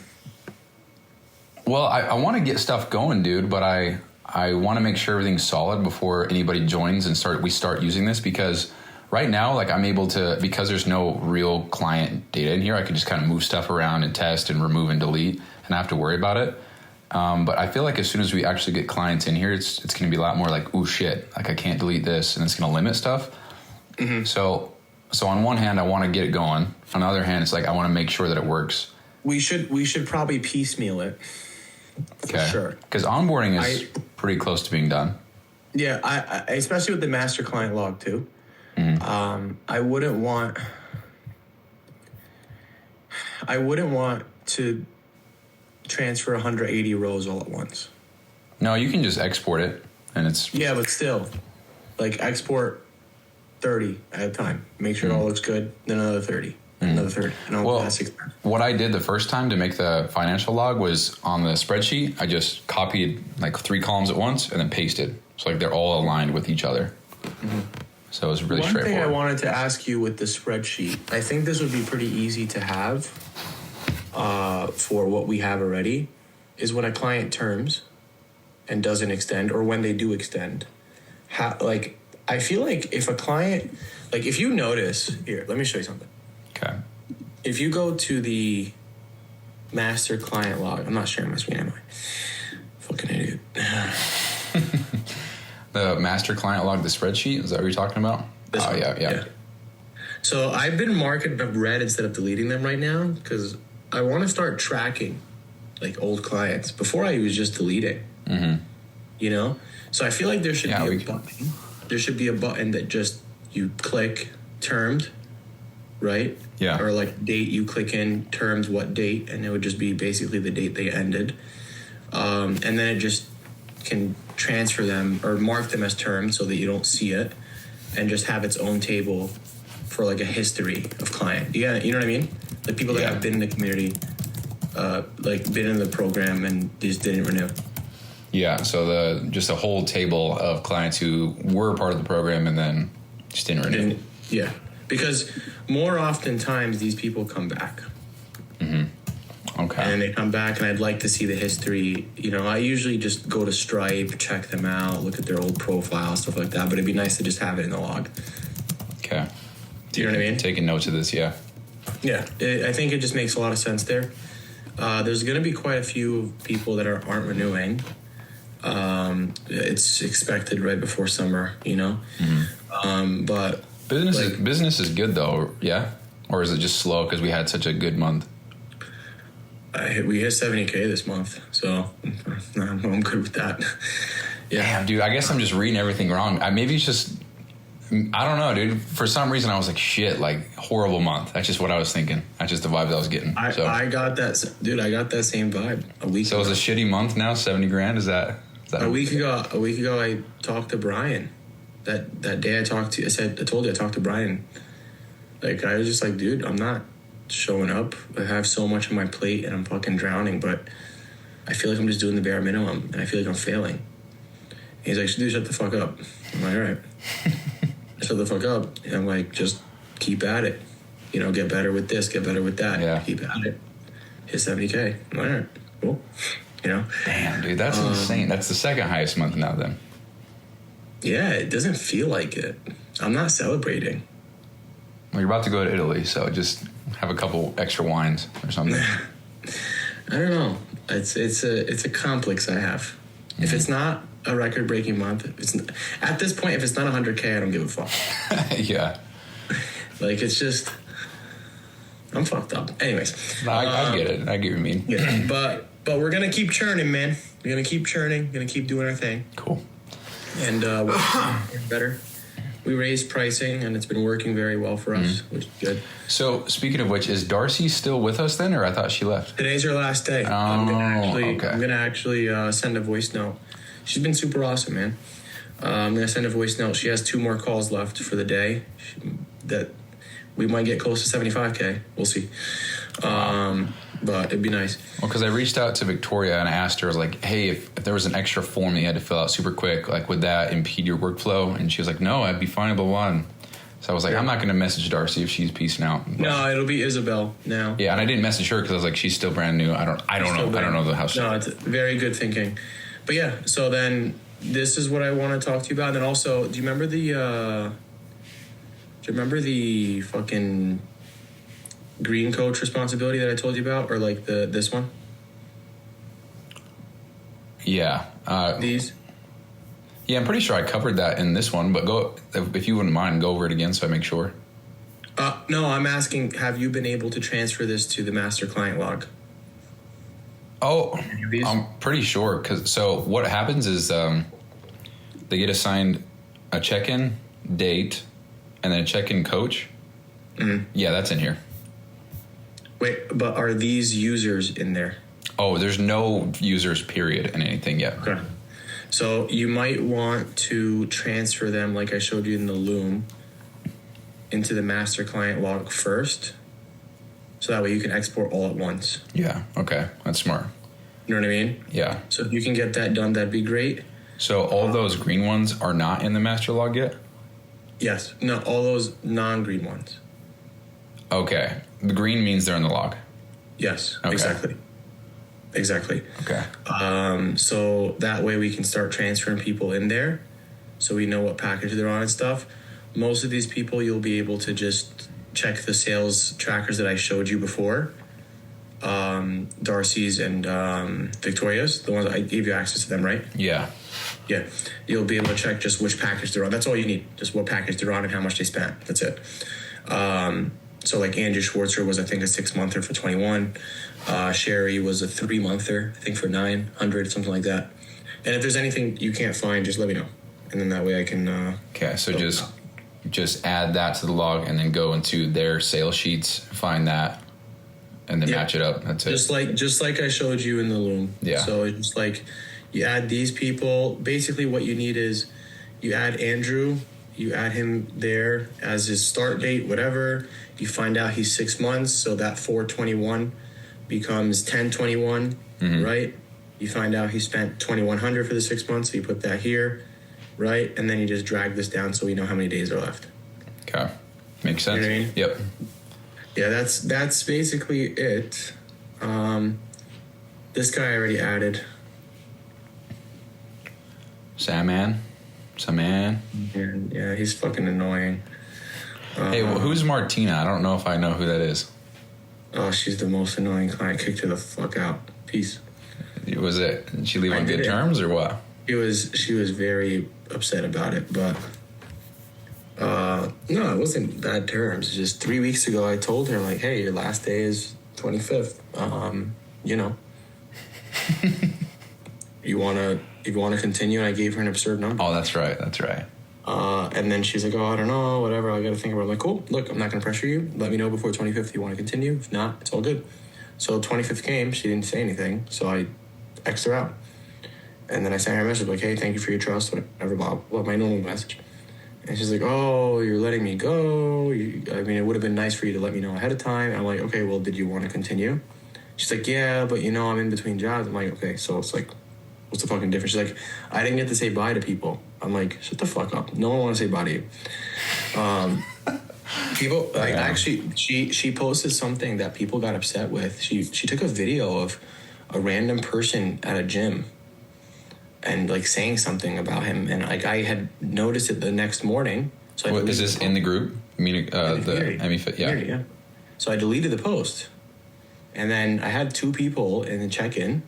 Well, I want to get stuff going, dude, but I want to make sure everything's solid before anybody joins and we start using this, because right now, like, I'm able to, because there's no real client data in here, I can just kind of move stuff around and test and remove and delete and not have to worry about it. But I feel like as soon as we actually get clients in here, it's going to be a lot more like, oh shit, like I can't delete this, and it's going to limit stuff. Mm-hmm. So on one hand, I want to get it going. On the other hand, it's like I want to make sure that it works. We should probably piecemeal it. Okay. Sure. Because onboarding is pretty close to being done. Yeah, I especially with the master client log too. Mm-hmm. I wouldn't want to transfer 180 rows all at once. No, you can just export it, and it's... Yeah, but still, like, export 30 at a time. Make sure it all looks good, then another 30, another 30. And well, what I did the first time to make the financial log was on the spreadsheet, I just copied like 3 columns at once and then pasted. So like they're all aligned with each other. Mm-hmm. So it was really straightforward. One thing I wanted to ask you with the spreadsheet, I think this would be pretty easy to have for what we have already, is when a client terms and doesn't extend, or when they do extend. I feel like if a client, like if you notice, here, let me show you something. Okay. If you go to the master client log, I'm not sharing my screen, am I? Fucking idiot. The master client log, the spreadsheet, is that what you're talking about? This one. Yeah. So I've been marking red instead of deleting them right now because I want to start tracking like old clients. Before I was just deleting, you know? So I feel like there should be a button. There should be a button that just you click termed, right? Yeah. Or like date, you click in terms, what date, and it would just be basically the date they ended. And then it just can transfer them or mark them as termed so that you don't see it, and just have its own table for like a history of client. Yeah, you know what I mean? Like people that have been in the community, like been in the program and just didn't renew. Yeah, so just a whole table of clients who were part of the program and then just didn't renew. Yeah, because more oftentimes these people come back. Mm-hmm. Okay. And they come back, and I'd like to see the history. You know, I usually just go to Stripe, check them out, look at their old profile, stuff like that. But it'd be nice to just have it in the log. Okay. Do you know what I mean? Taking notes of this, yeah. Yeah, I think it just makes a lot of sense there. There's going to be quite a few people that aren't renewing. It's expected right before summer, you know. Mm-hmm. But business is good though, yeah. Or is it just slow because we had such a good month? We hit 70K this month, so I'm good with that. Yeah, damn, dude. I guess I'm just reading everything wrong. Maybe it's just, I don't know, dude. For some reason, I was like, shit, like horrible month. That's just what I was thinking. That's just the vibe I was getting. I got that, dude. I got that same vibe a week. So ago. It was a shitty month now. 70 grand. Is that a week ago? A week ago, I talked to Brian. That day I told you I talked to Brian. Like I was just like, dude, I'm not showing up. I have so much on my plate and I'm fucking drowning, but I feel like I'm just doing the bare minimum and I feel like I'm failing. And he's like, dude, shut the fuck up. I'm like, all right. Shut the fuck up. And I'm like, just keep at it. You know, get better with this, get better with that. Yeah. Keep at it. Hit 70K. I'm like, all right, cool. You know? Damn, dude, that's insane. That's the second highest month now then. Yeah, it doesn't feel like it. I'm not celebrating. Well, you're about to go to Italy, so just have a couple extra wines or something. I don't know. It's a complex I have. Mm-hmm. If it's not a record-breaking month, at this point, if it's not 100K, I don't give a fuck. Yeah. Like, it's just, I'm fucked up. Anyways. No, I get it. I get what you mean. Yeah, but we're going to keep churning, man. We're going to keep churning. Going to keep doing our thing. Cool. And we're getting better. We raised pricing, and it's been working very well for us, which is good. So, speaking of which, is Darcy still with us then, or I thought she left? Today's her last day. Oh, I'm gonna actually send a voice note. She's been super awesome, man. I'm going to send a voice note. She has 2 more calls left for the day. That we might get close to 75K. We'll see. But it'd be nice. Well, because I reached out to Victoria and I asked her, I was like, hey, if there was an extra form that you had to fill out super quick, like, would that impede your workflow? And she was like, no, I'd be fine, blah, blah, blah. So I was like, I'm not going to message Darcy if she's peacing out. But no, it'll be Isabel now. Yeah, and I didn't message her because I was like, she's still brand new. I don't know the house. No, it's very good thinking. But yeah, so then this is what I want to talk to you about. And then also, do you remember the fucking green coach responsibility that I told you about, or like this one? Yeah. These? Yeah, I'm pretty sure I covered that in this one, but if you wouldn't mind, go over it again so I make sure. No, I'm asking, have you been able to transfer this to the master client log? Oh, I'm pretty sure. So what happens is they get assigned a check-in date and then a check-in coach. Mm-hmm. Yeah, that's in here. Wait, but are these users in there? Oh, there's no users period in anything yet. Okay. So you might want to transfer them, like I showed you in the Loom, into the master client log first. So that way you can export all at once. Yeah, okay. That's smart. You know what I mean? Yeah. So if you can get that done, that'd be great. So all those green ones are not in the master log yet? Yes. No, all those non-green ones. Okay. The green means they're in the log. Yes, okay. Exactly. Okay. So that way we can start transferring people in there so we know what package they're on and stuff. Most of these people, you'll be able to just check the sales trackers that I showed you before. Darcy's and Victoria's, the ones I gave you access to them, right? Yeah. Yeah. You'll be able to check just which package they're on. That's all you need. Just what package they're on and how much they spent. That's it. So like Andrew Schwartzer was, I think, a 6-monther for 21. Sherry was a 3-monther, I think, for 900, something like that. And if there's anything you can't find, just let me know. And then that way I can... okay, so just add that to the log and then go into their sales sheets, find that, and then match it up. That's it. Just like I showed you in the Loom. Yeah. So it's just like you add these people. Basically what you need is you add Andrew, you add him there as his start date, whatever. You find out he's 6 months, so that 421 becomes 1021, right? You find out he spent 2100 for the 6 months, so you put that here, right? And then you just drag this down so we know how many days are left. Okay. Makes sense. You know what I mean? Yep. Yeah, that's basically it. This guy I already added. Saman. Yeah, he's fucking annoying. Hey, who's Martina? I don't know if I know who that is. Oh, she's the most annoying client. Kicked her the fuck out. Peace. Was it? Did she leave on good terms or what? She was very upset about it, but no, it wasn't bad terms. It's just 3 weeks ago I told her, like, hey, your last day is 25th. You know. If you wanna continue, and I gave her an absurd number. Oh, that's right. And then she's like, oh, I don't know, whatever, I gotta think about it. I'm like, cool, look, I'm not gonna pressure you. Let me know before 25th if you want to continue. If not, it's all good. So 25th came, she didn't say anything, so I X'd her out. And then I sent her a message like, hey, thank you for your trust, whatever, blah, blah, my normal message. And she's like, oh, you're letting me go. It would have been nice for you to let me know ahead of time. And I'm like, okay, well, did you want to continue? She's like, yeah, but I'm in between jobs. I'm like, okay, so it's like, what's the fucking difference? She's like, I didn't get to say bye to people. I'm like, shut the fuck up. No one wants to say bye to you. People, like, actually, she posted something that people got upset with. She took a video of a random person at a gym and, like, saying something about him. And, like, I had noticed it the next morning. So is this in the group? The Emmy-Fit, yeah. Yeah. So I deleted the post. And then I had 2 people in the check-in.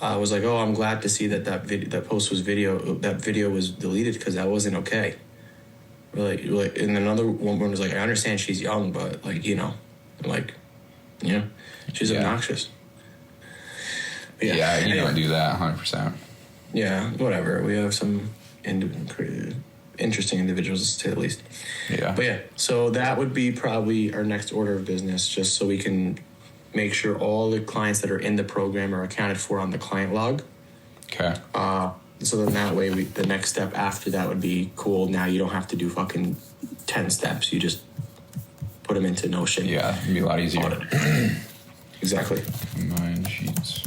I was like, oh, I'm glad to see that video was deleted because that wasn't okay. Like, and another woman was like, I understand she's young, but, like, I'm like, she's obnoxious. Yeah, you don't do that 100%. Yeah, whatever. We have some interesting individuals, to say the least. Yeah. But yeah, so that would be probably our next order of business, just so we can make sure all the clients that are in the program are accounted for on the client log. Okay. So then that way, the next step after that would be cool. Now you don't have to do fucking 10 steps. You just put them into Notion. Yeah, it'd be a lot easier. Exactly. Mind sheets.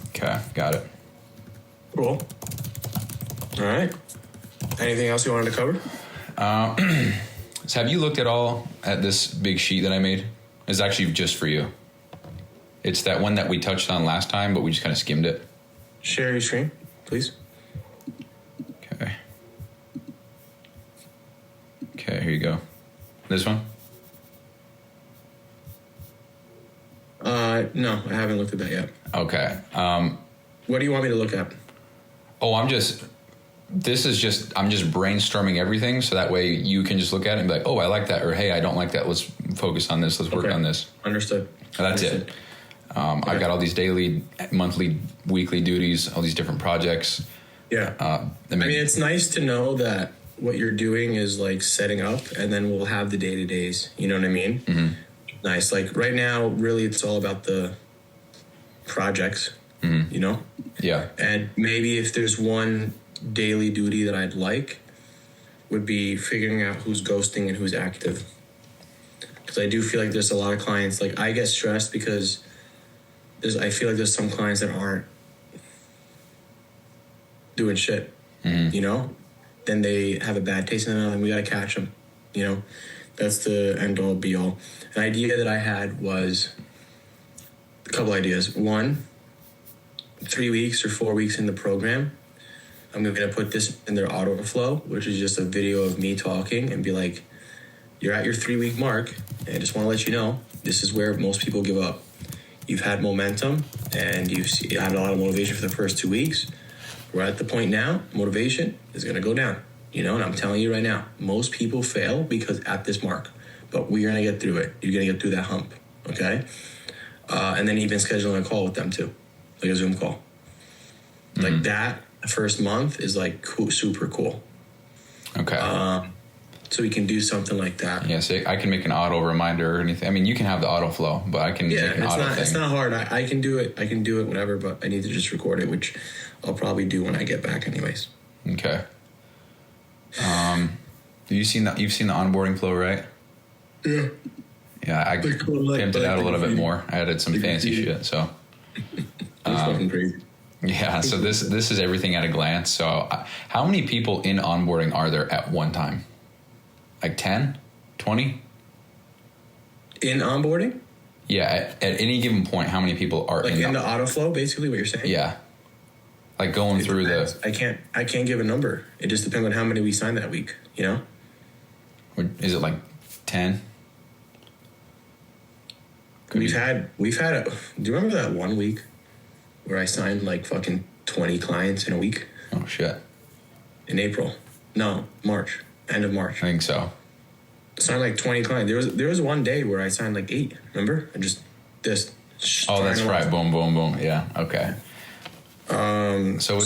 Okay, got it. Cool. All right. Anything else you wanted to cover? So have you looked at all at this big sheet that I made? It's actually just for you. It's that one that we touched on last time, but we just kind of skimmed it. Share your screen, please. Okay. Okay, here you go. This one? No, I haven't looked at that yet. Okay. What do you want me to look at? Oh, I'm just brainstorming everything, so that way you can just look at it and be like, oh, I like that, or hey, I don't like that. Let's focus on this. Let's work on this. Understood. That's it. I've got all these daily, monthly, weekly duties, all these different projects. Yeah. I mean, it's nice to know that what you're doing is like setting up, and then we'll have the day-to-days. You know what I mean? Mm-hmm. Nice. Like right now, really, it's all about the projects, you know? Yeah. And maybe if there's one daily duty that I'd like, would be figuring out who's ghosting and who's active. Because I do feel like there's a lot of clients, like I get stressed because I feel like there's some clients that aren't doing shit, you know? Then they have a bad taste in their mouth and we got to catch them, you know? That's the end all be all. An idea that I had was a couple ideas. One, 3 weeks or 4 weeks in the program, I'm going to put this in their auto flow, which is just a video of me talking and be like, you're at your 3 week mark. And I just want to let you know, this is where most people give up. You've had momentum and you had a lot of motivation for the first 2 weeks. We're at the point now, motivation is going to go down, you know, and I'm telling you right now, most people fail because at this mark, but we're going to get through it. You're going to get through that hump. Okay. And then even scheduling a call with them too, like a Zoom call. Like that first month is like cool, super cool. Okay. So we can do something like that. Yeah, so I can make an auto reminder or anything. I mean, you can have the auto flow, but I can make an auto thing. It's not hard. I can do it. I can do it whenever, but I need to just record it, which I'll probably do when I get back anyways. Okay. You've seen the onboarding flow, right? Yeah. Yeah, I pimped it out a little bit more. I added some fancy shit, so. That's fucking crazy. Yeah, so this is everything at a glance. So how many people in onboarding are there at one time? Like 10? 20? In onboarding? Yeah, at any given point, how many people are like in the auto flow, basically what you're saying? Yeah. Like going through depends. I can't give a number. It just depends on how many we sign that week, you know? Is it like 10? We've had do you remember that 1 week where I signed like fucking 20 clients in a week? Oh shit. In April. No, March. End of March. I think so. Signed like 20 clients. There was one day where I signed like 8, remember? And just this. Oh, that's right. Boom, boom, boom. Yeah. Okay. So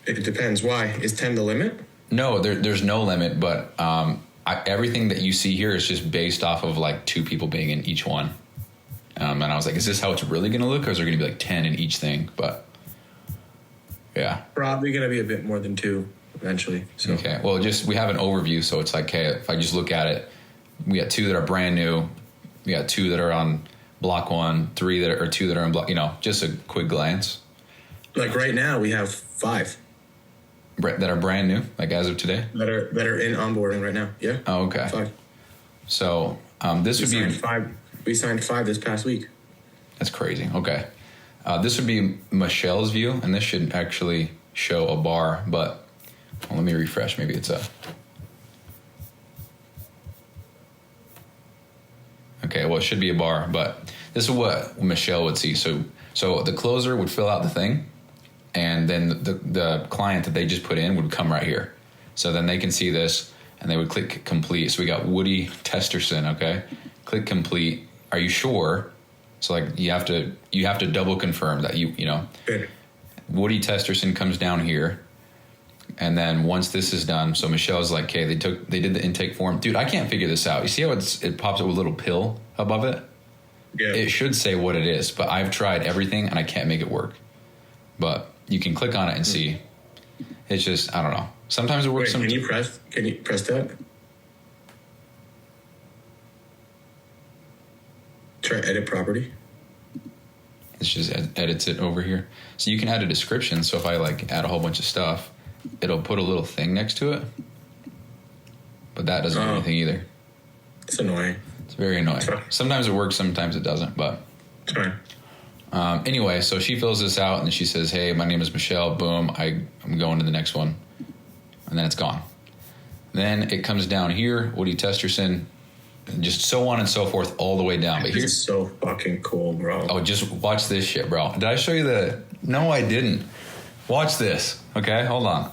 it depends. Why? Is 10 the limit? No, there's no limit, but everything that you see here is just based off of like 2 people being in each one. And I was like, is this how it's really going to look, or is there going to be like 10 in each thing? But yeah. Probably going to be a bit more than 2 eventually. So. Okay. Well, we have an overview, so it's like, hey, if I just look at it, we got 2 that are brand new. We got 2 that are on block 1, 2 that are on block, just a quick glance. Like right now, we have 5 that are brand new, like as of today. That are in onboarding right now. Yeah. Oh, okay. 5. So this would be 5. We signed 5 this past week. That's crazy. Okay. This would be Michelle's view, and this should actually show a bar, but let me refresh. Maybe it's a. Okay, well, it should be a bar, but this is what Michelle would see. So the closer would fill out the thing, and then the client that they just put in would come right here. So then they can see this, and they would click complete. So we got Woody Testerson, okay? Click complete. Are you sure? So like you have to double confirm that you know. Good. Woody Testerson comes down here, and then once this is done, so Michelle's like, okay, they did the intake form. Dude, I can't figure this out. You see how it pops up with a little pill above it? it should say what it is, but I've tried everything and I can't make it work. But you can click on it and see. It's just, I don't know. Sometimes it works. Wait, can you press that? Try edit property. It's just edits it over here. So you can add a description. So if I like add a whole bunch of stuff, it'll put a little thing next to it. But that doesn't do anything either. It's annoying. It's very annoying. Sometimes it works, sometimes it doesn't, but it's fine. Anyway, so she fills this out and she says, hey, my name is Michelle. Boom. I'm going to the next one. And then it's gone. Then it comes down here. Woody Testerson. Just so on and so forth all the way down. But here's so fucking cool, bro. Oh, just watch this shit, bro. Did I show you the... No, I didn't. Watch this. Okay, hold on.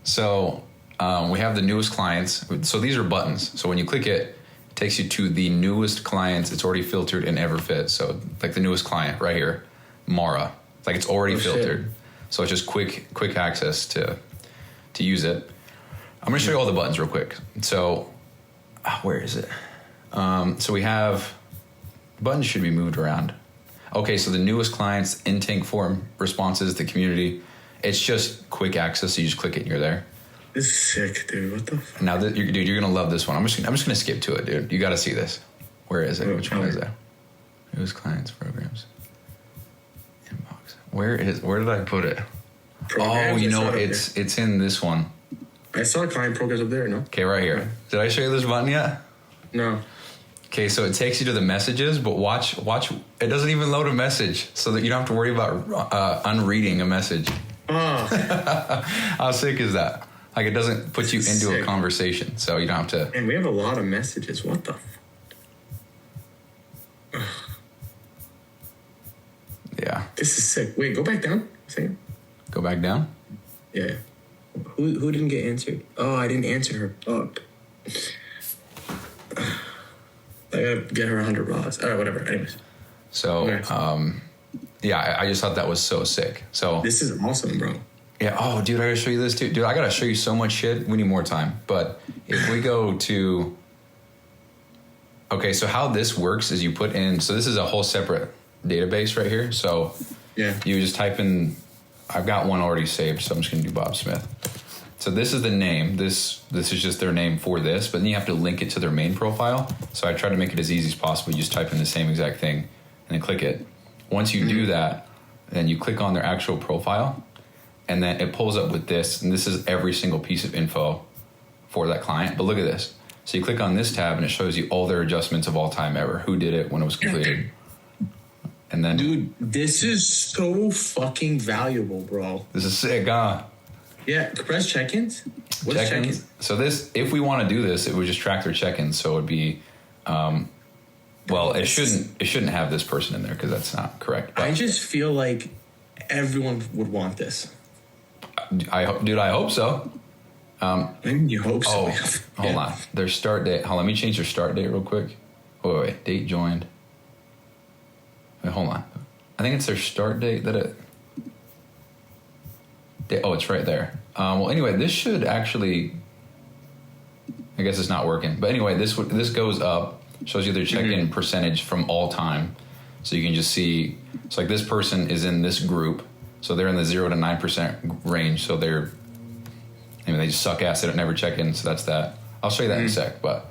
So we have the newest clients. So these are buttons. So when you click it, it takes you to the newest clients. It's already filtered in Everfit. So like the newest client right here, Mara. Like it's already filtered. Shit. So it's just quick access to use it. I'm going to show you all the buttons real quick. So where is it? So we have buttons should be moved around. Okay, so the newest clients, intake form, responses, the community. It's just quick access. So you just click it and you're there. This is sick, dude. What the fuck? Now, dude, you're gonna love this one. I'm just gonna skip to it, dude. You got to see this. Where is it? Which one is that? Newest clients, programs, inbox. Where did I put it? Programs, it's in this one. I saw client programs up there. No. Okay, right here. Did I show you this button yet? No. Okay, so it takes you to the messages, but watch. It doesn't even load a message, so that you don't have to worry about unreading a message. Oh. How sick is that? Like, it doesn't put you into a conversation, so you don't have to... And we have a lot of messages. What the... Yeah. This is sick. Wait, go back down. Say. Go back down? Yeah. Who didn't get answered? Oh, I didn't answer her. Fuck. I gotta get her 100 raws. All right, whatever. Anyways. So, yeah, I just thought that was so sick. So this is awesome, bro. Yeah. Oh, dude, I gotta show you this too. Dude, I gotta show you so much shit. We need more time. But if we go to... Okay, so how this works is you put in... So this is a whole separate database right here. So yeah, you just type in... I've got one already saved, so I'm just gonna do Bob Smith. So this is the name. This is just their name for this, but then you have to link it to their main profile. So I try to make it as easy as possible. You just type in the same exact thing and then click it. Once you do that, then you click on their actual profile, and then it pulls up with this, and this is every single piece of info for that client. But look at this. So you click on this tab, and it shows you all their adjustments of all time ever, who did it, when it was completed. And then... Dude, this is so fucking valuable, bro. This is sick, huh? Yeah, press check-ins. What's check-ins? So this, if we want to do this, it would just track their check-ins. So it would be... well, it shouldn't have this person in there because that's not correct. But I just feel like everyone would want this. I hope so. You hope so. Oh, hold on. Their start date. Let me change their start date real quick. Wait. Date joined. Wait, hold on. I think it's their start date that it... it's right there. Well, anyway, this should actually... I guess it's not working. But anyway, this goes up. Shows you their check-in percentage from all time. So you can just see... It's like this person is in this group. So they're in the 0 to 9% range. So they're... they just suck ass. They don't never check in. So that's that. I'll show you that in a sec. But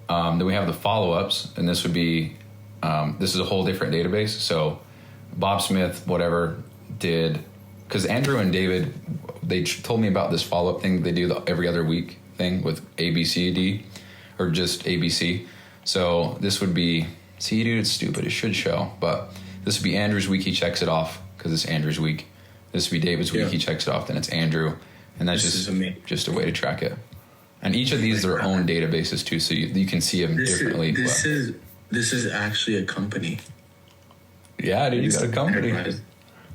then we have the follow-ups. And this would be... this is a whole different database. So Bob Smith, whatever, did... Because Andrew and David, they told me about this follow-up thing. They do the every other week thing with ABCD. Or just ABC. So this would be... See, dude, it's stupid. It should show. But this would be Andrew's week. He checks it off because it's Andrew's week. This would be David's week. He checks it off. Then it's Andrew. And that's just a way to track it. And each of these are their own databases too, so you can see them differently. This is actually a company. Yeah, dude, you got a company.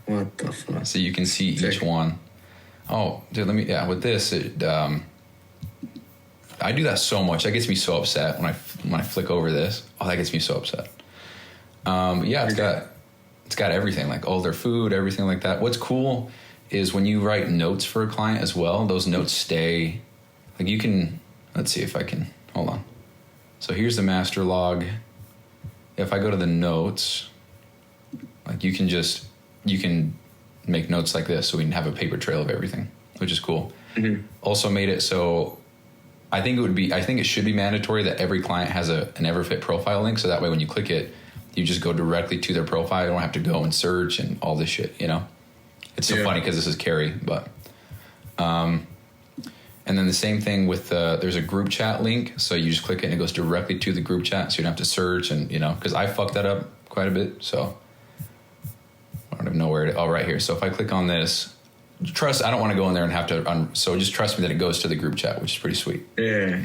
What the fuck? So you can see each one. Oh, dude, with this, I do that so much. That gets me so upset when I flick over this. Oh, that gets me so upset. Yeah, it's got everything, like all their food, everything like that. What's cool is when you write notes for a client as well, those notes stay. Like you can, let's see if I can, hold on. So here's the master log. if I go to the notes, like you can make notes like this, so we can have a paper trail of everything, which is cool. Mm-hmm. Also made it so I think it should be mandatory that every client has an EverFit profile link, so that way when you click it, you just go directly to their profile. You don't have to go and search and all this shit, you know? It's so funny because this is Carrie, but and then the same thing with there's a group chat link, so you just click it and it goes directly to the group chat, so you don't have to search, and you know, because I fucked that up quite a bit, so I don't even know where right here. So if I click on this, I don't want to go in there and have to so just trust me that it goes to the group chat, which is pretty sweet. Yeah.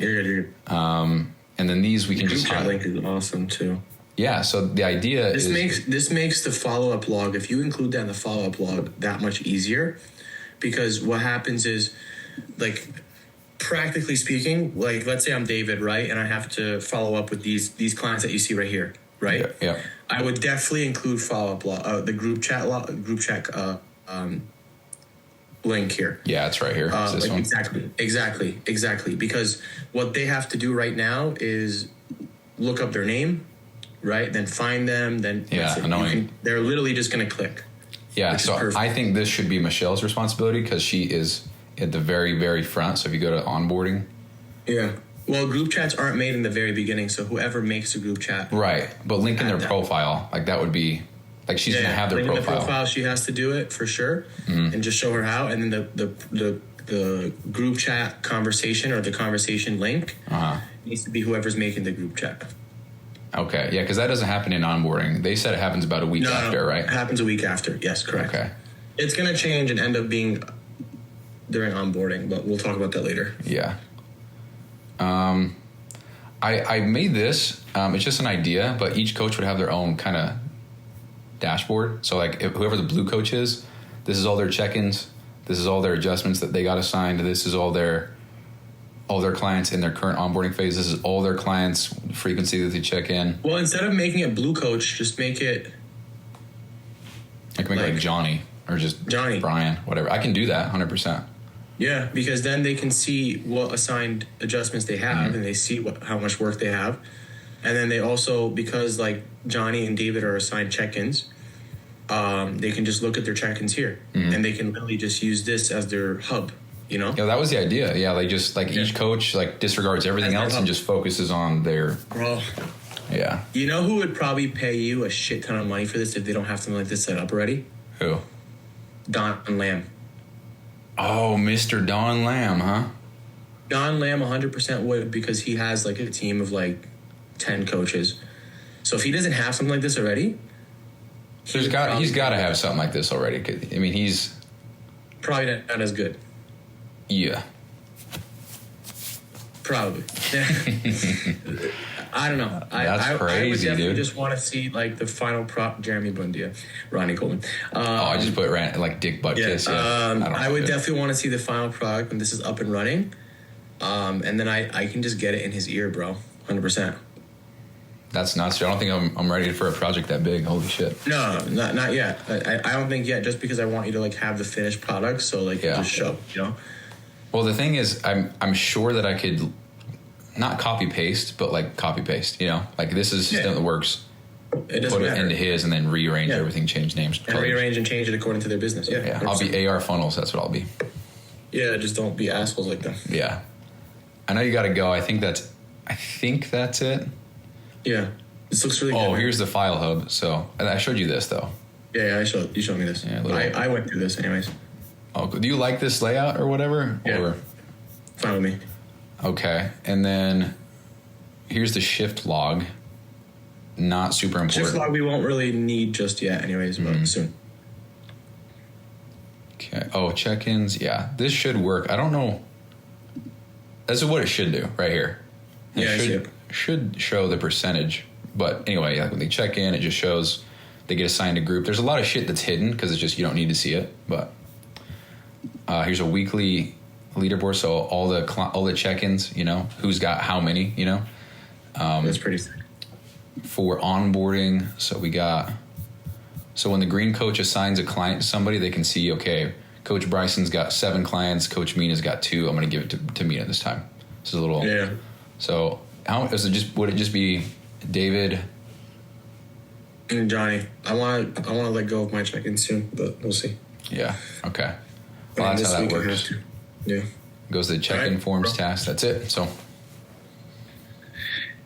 And then these we can just group chat link is awesome too. Yeah, so the idea this makes the follow-up log, if you include that in the follow-up log, that much easier, because what happens is, like, practically speaking, like, let's say I'm David, right, and I have to follow up with these clients that you see right here, right? Yeah. I would definitely include follow-up log, the group chat link here. Yeah, it's right here. It's this one. Exactly. Because what they have to do right now is look up their name, right? Then find them. Then annoying. They're literally just going to click. Yeah, so I think this should be Michelle's responsibility because she is at the very, very front. So if you go to onboarding. Yeah. Well, group chats aren't made in the very beginning, so whoever makes a group chat. Right, but linking their profile, like that would be, like she's going to have their profile. The profile, she has to do it for sure, and just show her how. And then the group chat conversation or the conversation link needs to be whoever's making the group chat. Okay, yeah, because that doesn't happen in onboarding. They said it happens about a week after, right? It happens a week after. Yes, correct. Okay. It's going to change and end up being during onboarding, but we'll talk about that later. Yeah. I made this. It's just an idea, but each coach would have their own kind of dashboard. So like whoever the blue coach is, this is all their check-ins. This is all their adjustments that they got assigned. This is all their clients in their current onboarding phase. This is all their clients' frequency that they check in. Well, instead of making it blue coach, just make it. I can make it like Johnny or just Johnny, Brian, whatever. I can do that 100%. Yeah, because then they can see what assigned adjustments they have, and they see how much work they have. And then they also, because like Johnny and David are assigned check-ins, they can just look at their check-ins here, and they can really just use this as their hub, you know? Yeah, that was the idea. Yeah, like just like each coach like disregards everything else and just focuses on their... Bro. Yeah. You know who would probably pay you a shit ton of money for this if they don't have something like this set up already? Who? Don Lamb. Oh, Mr. Don Lamb, huh? Don Lamb 100% would, because he has like a team of like 10 coaches. So if he doesn't have something like this already, he's got to have something like this already. I mean, he's probably not as good. Yeah. Probably. I don't know. That's crazy, I would definitely dude. just want to see like the final Jeremy Bundia, Ronnie Coleman. I just put like Dick Butt Kiss. Yeah. I would definitely want to see the final product when this is up and running, and then I can just get it in his ear, bro. 100%. That's nuts. I don't think I'm ready for a project that big. Holy shit. No, not yet. I don't think yet. Just because I want you to like have the finished product, so like just show, you know. Well, the thing is, I'm sure that I could not copy paste, but like copy paste. You know, like this is a system that works. It doesn't put matter. it into his and then rearrange everything, change names, and rearrange and change it according to their business. Yeah. I'll be AR funnels. That's what I'll be. Yeah, just don't be assholes like them. Yeah, I know you got to go. I think that's it. Yeah, this looks really good. Oh, here's the file hub. So I showed you this though. Yeah, you showed me this. Yeah, I went through this anyways. Oh, do you like this layout or whatever? Yeah. Or? Fine with me. Okay, and then here's the shift log. Not super important. Shift log we won't really need just yet anyways, but soon. Okay. Oh, check-ins. Yeah, this should work. I don't know. This is what it should do right here. It should show the percentage. But anyway, like when they check in, it just shows they get assigned a group. There's a lot of shit that's hidden because it's just you don't need to see it. But here's a weekly leaderboard, so all the check-ins, you know, who's got how many, you know. That's pretty sick. For onboarding, so when the green coach assigns a client to somebody, they can see, okay, Coach Bryson's got 7 clients, Coach Mina's got 2. I'm going to give it to Mina this time. This is a little. Yeah. So would it just be David, And Johnny, I want to let go of my check-in soon, but we'll see. Yeah. Okay. Well, that's how that works. Yeah. Goes to the check-in forms task. That's it. So.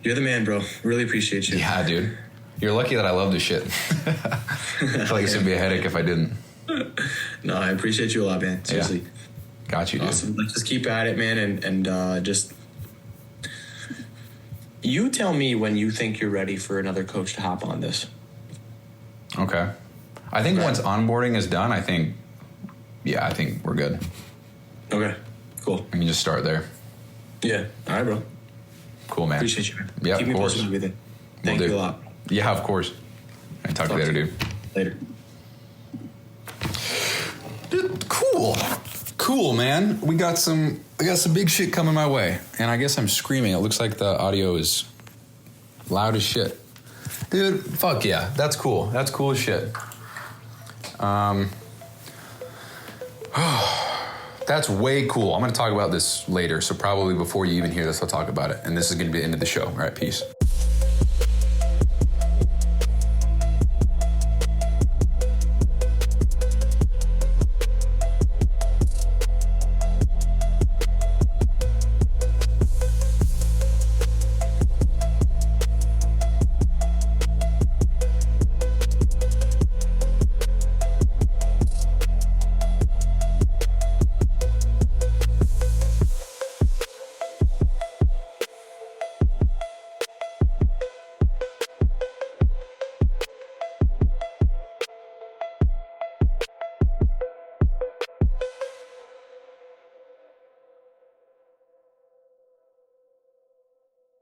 You're the man, bro. Really appreciate you. Yeah, dude. You're lucky that I love this shit. I feel like it's gonna be a headache if I didn't. No, I appreciate you a lot, man. Seriously. Yeah. Got you, dude. Awesome. Let's just keep at it, man, and just you tell me when you think you're ready for another coach to hop on this. Okay. I think once onboarding is done, I think we're good. Okay. Cool. I can just start there. Yeah. All right, bro. Cool, man. Appreciate you, man. Yeah, keep of me course. posted on everything. Thank you a lot. Yeah, of course. I talk to you later, dude. Later. Dude, cool, man. I got some big shit coming my way, and I guess I'm screaming. It looks like the audio is loud as shit, dude. Fuck yeah, that's cool. That's cool as shit. That's way cool. I'm gonna talk about this later, so probably before you even hear this, I'll talk about it. And this is gonna be the end of the show. All right, peace.